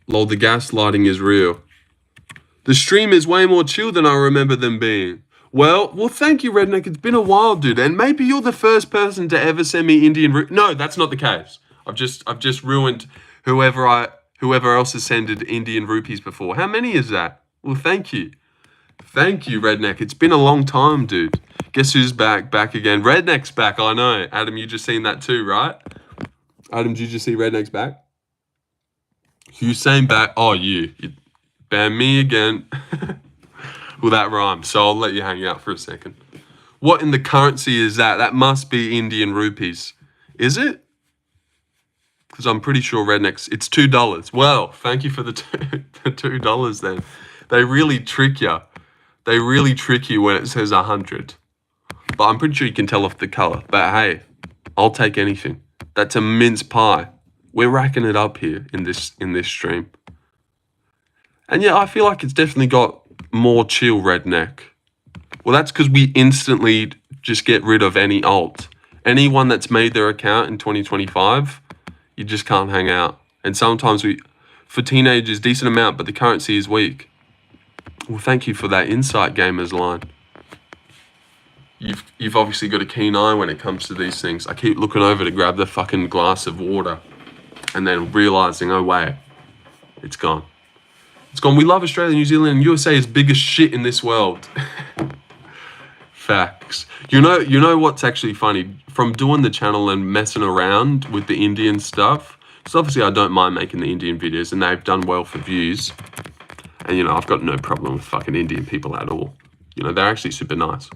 S1: Lol, the gaslighting is real. The stream is way more chill than I remember them being. Well, thank you, Redneck. It's been a while, dude. And maybe you're the first person to ever send me Indian. No, that's not the case. I've just ruined whoever else has sent Indian rupees before. How many is that? Well, thank you. Thank you, Redneck. It's been a long time, dude. Guess who's back? Back again. Redneck's back, I know. Adam, you just seen that too, right? Adam, did you just see Redneck's back? Hussein back. Oh, you banned me again. Well, that rhymes, so I'll let you hang out for a second. What in the currency is that? That must be Indian rupees. Is it? Because I'm pretty sure Redneck's... It's $2. Well, thank you for the $2 then. They really trick you. They really trick you when it says 100. But I'm pretty sure you can tell off the color. But hey, I'll take anything. That's a mince pie. We're racking it up here in this stream. And yeah, I feel like it's definitely got more chill, Redneck. Well, that's because we instantly just get rid of any alt. Anyone that's made their account in 2025, you just can't hang out. And sometimes for teenagers, decent amount, but the currency is weak. Well, thank you for that insight, Gamers Line. You've obviously got a keen eye when it comes to these things. I keep looking over to grab the fucking glass of water and then realizing, oh wait, it's gone. It's gone. We love Australia, New Zealand, and USA is biggest shit in this world. Facts. You know what's actually funny? From doing the channel and messing around with the Indian stuff, because obviously I don't mind making the Indian videos and they've done well for views. And, I've got no problem with fucking Indian people at all. They're actually super nice.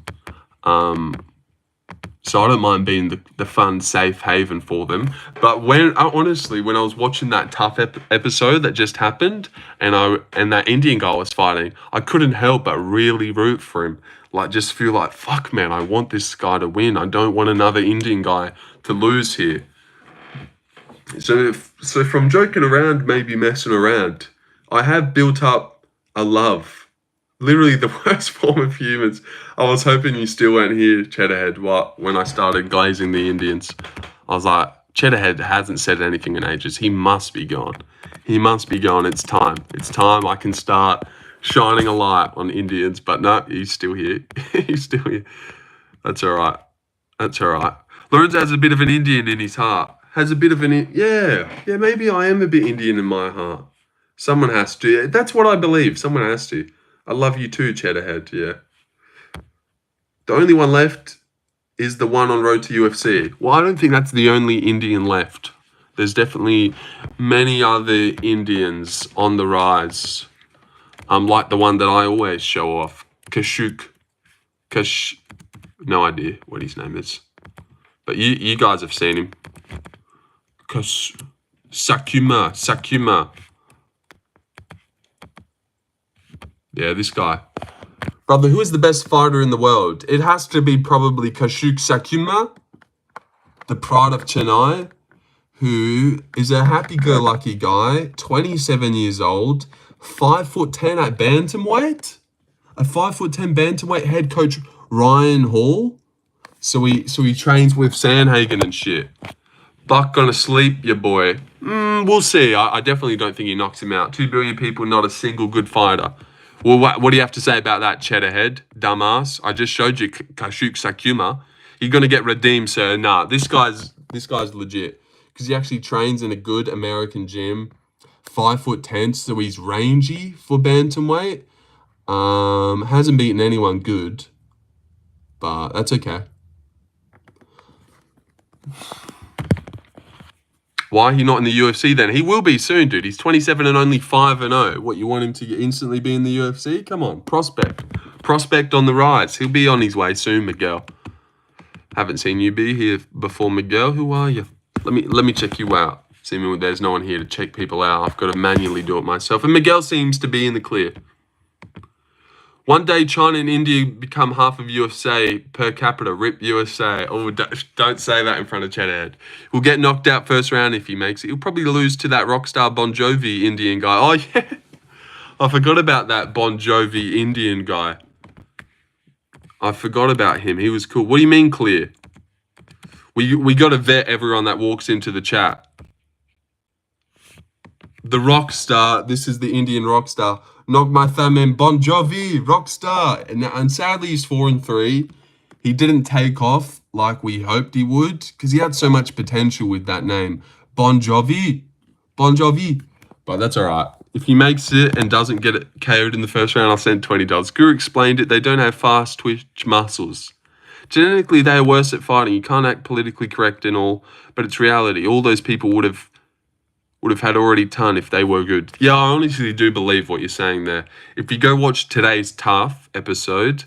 S1: So I don't mind being the fun, safe haven for them. But honestly, when I was watching that tough episode that just happened, and that Indian guy was fighting, I couldn't help but really root for him. Like, just feel like, fuck, man, I want this guy to win. I don't want another Indian guy to lose here. So from joking around, maybe messing around, I have built up a love. Literally the worst form of humans. I was hoping you still weren't here, Cheddarhead, when I started glazing the Indians. I was like, Cheddarhead hasn't said anything in ages. He must be gone. He must be gone. It's time. It's time I can start shining a light on Indians. But no, he's still here. He's still here. That's all right. That's all right. Lorenzo has a bit of an Indian in his heart. Has a bit of yeah, maybe I am a bit Indian in my heart. Someone has to. That's what I believe. Someone has to. I love you too, Cheddarhead, yeah. The only one left is the one on Road to UFC. Well, I don't think that's the only Indian left. There's definitely many other Indians on the rise. Like the one that I always show off. No idea what his name is. But you guys have seen him. Sakuma. Yeah, this guy. Brother, who is the best fighter in the world? It has to be probably Kashuk Sakuma, the pride of Chennai, who is a happy-go-lucky guy, 27 years old, 5'10" at bantamweight. A 5'10" bantamweight head coach Ryan Hall. So he trains with Sandhagen and shit. Buck gonna sleep, your boy. We'll see. I definitely don't think he knocks him out. 2 billion people, not a single good fighter. Well, what do you have to say about that, Cheddarhead? Dumbass. I just showed you Kashuk Sakuma. You're gonna get redeemed, sir. Nah, this guy's legit. Because he actually trains in a good American gym. 5'10", so he's rangy for bantamweight. Hasn't beaten anyone good. But that's okay. Why are he not in the UFC then? He will be soon, dude. He's 27 and only 5-0. What, you want him to instantly be in the UFC? Come on, prospect on the rise. He'll be on his way soon, Miguel. Haven't seen you be here before, Miguel. Who are you? Let me check you out. Seemingly there's no one here to check people out. I've got to manually do it myself. And Miguel seems to be in the clear. One day, China and India become half of USA per capita. Rip USA. Oh, don't say that in front of Cheddarhead. He'll get knocked out first round if he makes it. He'll probably lose to that rockstar Bon Jovi Indian guy. Oh, yeah. I forgot about that Bon Jovi Indian guy. I forgot about him. He was cool. What do you mean clear? We got to vet everyone that walks into the chat. The rockstar. This is the Indian rockstar. Knock my thumb in. Bon Jovi, rockstar. And sadly, he's 4-3. He didn't take off like we hoped he would because he had so much potential with that name. Bon Jovi. But that's all right. If he makes it and doesn't get it KO'd in the first round, I'll send $20. Guru explained it. They don't have fast twitch muscles. Genetically, they are worse at fighting. You can't act politically correct and all, but it's reality. All those people would have had already done if they were good. Yeah, I honestly do believe what you're saying there. If you go watch today's Tough episode,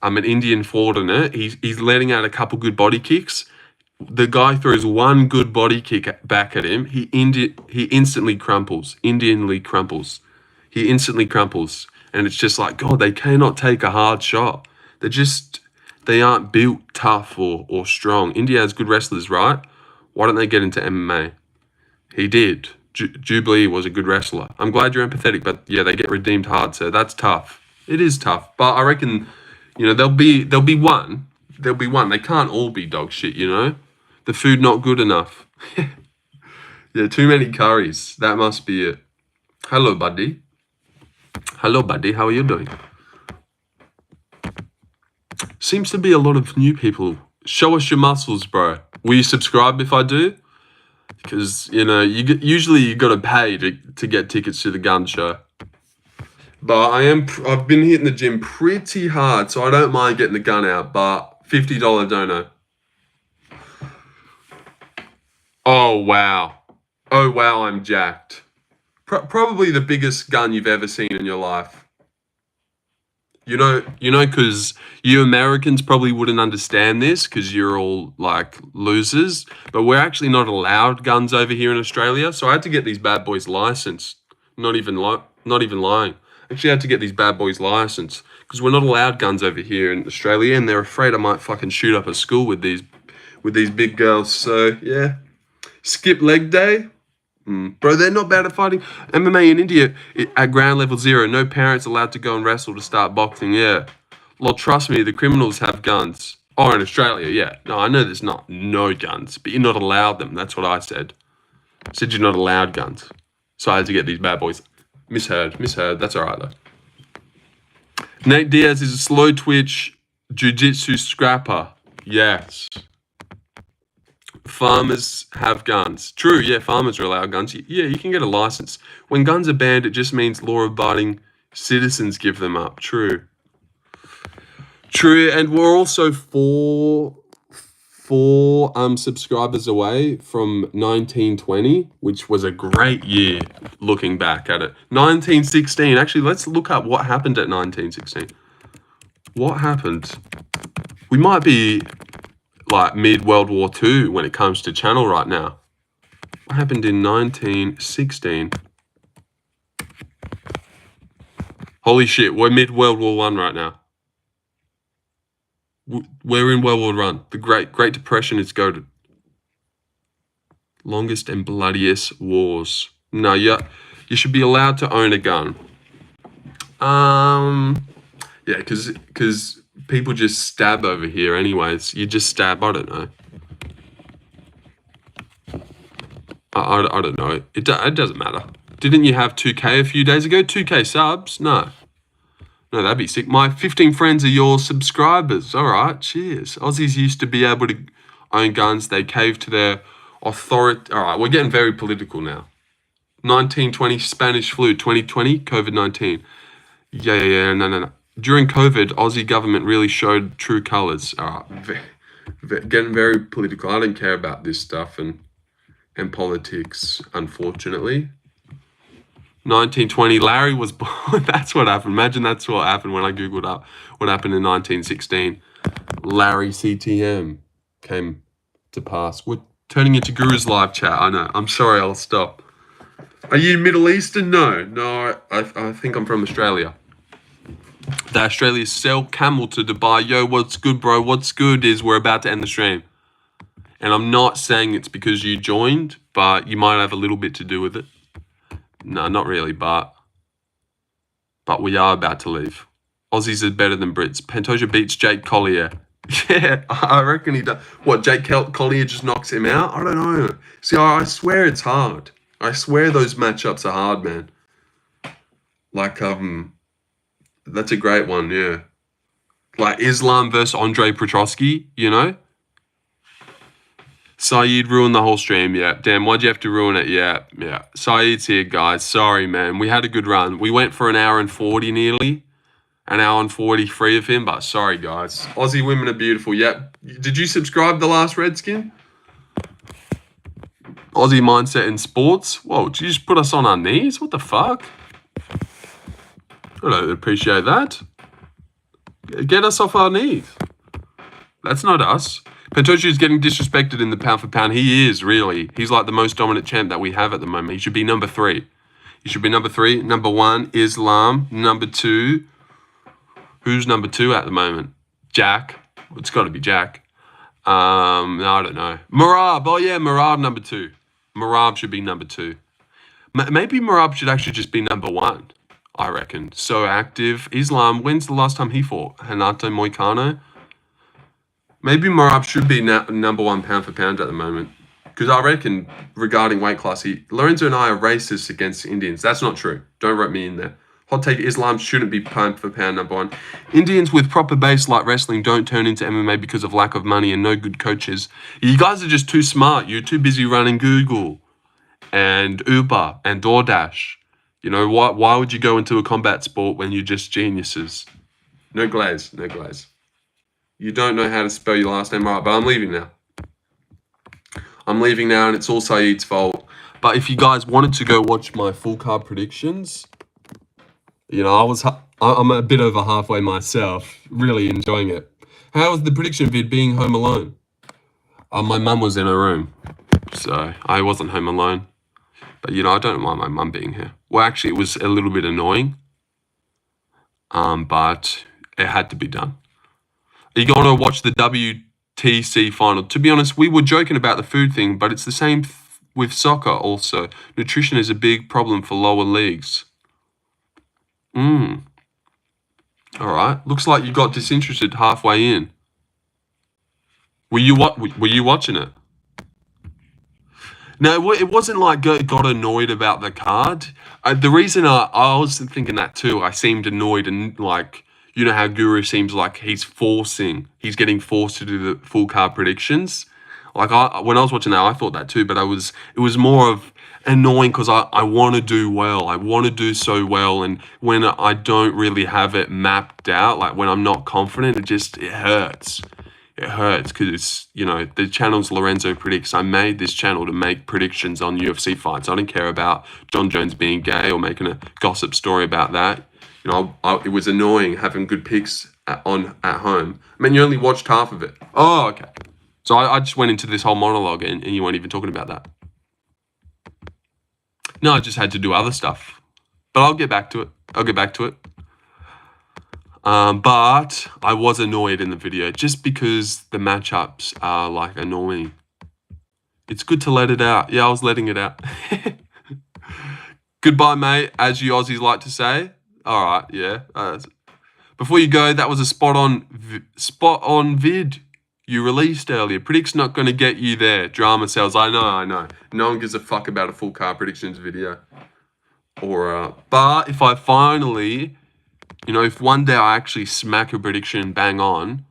S1: an Indian fought in it. He's letting out a couple good body kicks. The guy throws one good body kick back at him. He instantly crumples. Indianly crumples. He instantly crumples. And it's just like, God, they cannot take a hard shot. They aren't built tough or strong. India has good wrestlers, right? Why don't they get into MMA? He did. Jubilee was a good wrestler. I'm glad you're empathetic, but yeah, they get redeemed hard, so that's tough. It is tough, but I reckon, there'll be one. There'll be one. They can't all be dog shit, The food not good enough. Yeah, too many curries. That must be it. Hello, buddy. How are you doing? Seems to be a lot of new people. Show us your muscles, bro. Will you subscribe if I do? Because, usually you got to pay to get tickets to the gun show. But I've been hitting the gym pretty hard, so I don't mind getting the gun out, but $50 dono. Oh, wow, I'm jacked. Probably the biggest gun you've ever seen in your life. Because you Americans probably wouldn't understand this because you're all like losers, but we're actually not allowed guns over here in Australia. So I had to get these bad boys licensed. Not even lying. Actually, I had to get these bad boys licensed because we're not allowed guns over here in Australia, and they're afraid I might fucking shoot up a school with these big girls. So yeah, skip leg day. Bro, they're not bad at fighting. MMA in India at ground level 0. No parents allowed to go and wrestle to start boxing. Yeah. Well, trust me, the criminals have guns. Oh, in Australia, yeah. No, I know there's not no guns, but you're not allowed them. That's what I said. I said you're not allowed guns. So I had to get these bad boys. Misheard. That's all right, though. Nate Diaz is a slow twitch jiu-jitsu scrapper. Yes. Farmers have guns. True, yeah, farmers are allowed guns. Yeah, you can get a license. When guns are banned, it just means law-abiding citizens give them up. True, and we're also four subscribers away from 1920, which was a great year looking back at it. 1916. Actually, let's look up what happened at 1916. What happened? We might be like mid-World War II when it comes to channel right now. What happened in 1916? Holy shit, we're mid-World War I right now. We're in World War I. The Great Depression is goated. Longest and bloodiest wars. No, you should be allowed to own a gun. Yeah, because people just stab over here anyways. You just stab, I don't know. I don't know. It doesn't matter. Didn't you have 2K a few days ago? 2K subs? No, that'd be sick. My 15 friends are your subscribers. All right, cheers. Aussies used to be able to own guns. They caved to their authority. All right, we're getting very political now. 1920 Spanish flu, 2020 COVID-19. Yeah, no. During COVID, Aussie government really showed true colours. All right, getting very political. I don't care about this stuff and politics, unfortunately. 1920, Larry was born. That's what happened. Imagine that's what happened when I Googled up what happened in 1916. Larry CTM came to pass. We're turning into Guru's live chat. I know. I'm sorry, I'll stop. Are you Middle Eastern? No, I think I'm from Australia. The Australians sell camel to Dubai. Yo, what's good, bro? What's good is we're about to end the stream. And I'm not saying it's because you joined, but you might have a little bit to do with it. No, not really, but we are about to leave. Aussies are better than Brits. Pantoja beats Jake Collier. Yeah, I reckon he does. What, Jake Collier just knocks him out? I don't know. See, I swear it's hard. I swear those matchups are hard, man. Like, that's a great one, yeah. Like Islam versus Andre Petrosky, you know? Saeed ruined the whole stream, yeah. Damn, why'd you have to ruin it? Yeah. Saeed's here, guys. Sorry, man. We had a good run. We went for an hour and 40 nearly. An hour and 43 of him, but sorry, guys. Aussie women are beautiful. Yep. Did you subscribe the last Redskin? Aussie mindset in sports? Whoa, did you just put us on our knees? What the fuck? I don't appreciate that. Get us off our knees. That's not us. Pantoja is getting disrespected in the pound for pound. He is, really. He's like the most dominant champ that we have at the moment. He should be number 3. He should be number 3. Number 1, Islam. Number 2. Who's number 2 at the moment? Jack. It's got to be Jack. No, I don't know. Marab. Oh, yeah, Marab number 2. Marab should be number 2. Maybe Marab should actually just be number 1, I reckon. So active. Islam, when's the last time he fought? Hanato Moicano? Maybe Marab should be number 1 pound for pound at the moment. Because I reckon, regarding weight class, Lorenzo and I are racist against Indians. That's not true. Don't write me in there. Hot take, Islam shouldn't be pound for pound number 1. Indians with proper base like wrestling don't turn into MMA because of lack of money and no good coaches. You guys are just too smart. You're too busy running Google and Uber and DoorDash. You know, why would you go into a combat sport when you're just geniuses? No glaze. You don't know how to spell your last name right, but I'm leaving now. And it's all Saeed's fault. But if you guys wanted to go watch my full card predictions, You know, I'm a bit over halfway myself, really enjoying it. How was the prediction vid being home alone? My mum was in her room, so I wasn't home alone. But, you know, I don't mind my mum being here. Well, actually, it was a little bit annoying, but it had to be done. Are you going to watch the WTC final? To be honest, we were joking about the food thing, but it's the same with soccer also. Nutrition is a big problem for lower leagues. All right. Looks like you got disinterested halfway in. Were you watching it? No, it wasn't like got annoyed about the card. The reason I was thinking that too, I seemed annoyed and like, you know how Guru seems like he's getting forced to do the full card predictions. Like when I was watching that, I thought that too, but it was more of annoying because I want to do well. I want to do so well. And when I don't really have it mapped out, like when I'm not confident, it hurts. It hurts because, you know, the channel's Lorenzo Predicts. I made this channel to make predictions on UFC fights. I don't care about John Jones being gay or making a gossip story about that. You know, it was annoying having good picks at home. I mean, you only watched half of it. Oh, okay. So I just went into this whole monologue and you weren't even talking about that. No, I just had to do other stuff. But I'll get back to it. But I was annoyed in the video just because the matchups are like annoying. It's good to let it out. Yeah, I was letting it out. Goodbye, mate, as you Aussies like to say. All right, yeah. Before you go, that was a spot on vid you released earlier. Predict's not going to get you there. Drama sells. I know. No one gives a fuck about a full card predictions video. But if I finally, you know, if one day I actually smack a prediction bang on,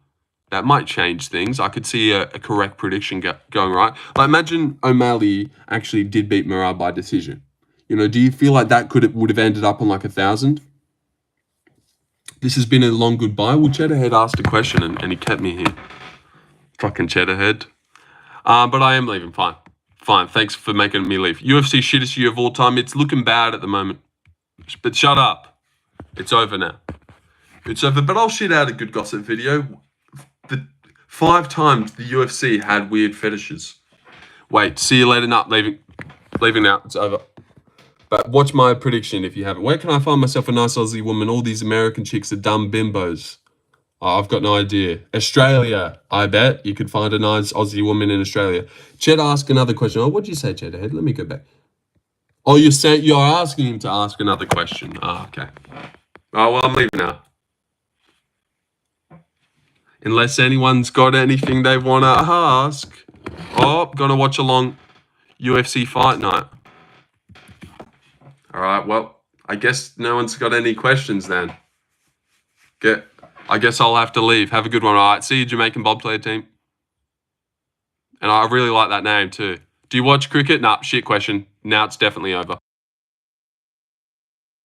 S1: that might change things. I could see a correct prediction going right. Like imagine O'Malley actually did beat Murad by decision. You know, do you feel like that would have ended up on like 1,000? This has been a long goodbye. Well, Cheddarhead asked a question and he kept me here. Fucking Cheddarhead. But I am leaving. Fine. Thanks for making me leave. UFC shittest year of all time. It's looking bad at the moment. But shut up. It's over now. It's over. But I'll shit out a good gossip video. The 5 times the UFC had weird fetishes. Wait, see you later. Not leaving now. It's over. But watch my prediction if you haven't. Where can I find myself a nice Aussie woman? All these American chicks are dumb bimbos. Oh, I've got no idea. Australia, I bet. You could find a nice Aussie woman in Australia. Ched asked another question. Oh, what did you say, Cheddarhead? Let me go back. Oh, you're asking him to ask another question. Oh, okay. Oh, well, I'm leaving now. Unless anyone's got anything they want to ask. Oh, gonna watch a long UFC fight night. All right, well, I guess no one's got any questions then. I guess I'll have to leave. Have a good one. All right, see you, Jamaican bobsleigh team. And I really like that name too. Do you watch cricket? Nah, shit question. Now it's definitely over.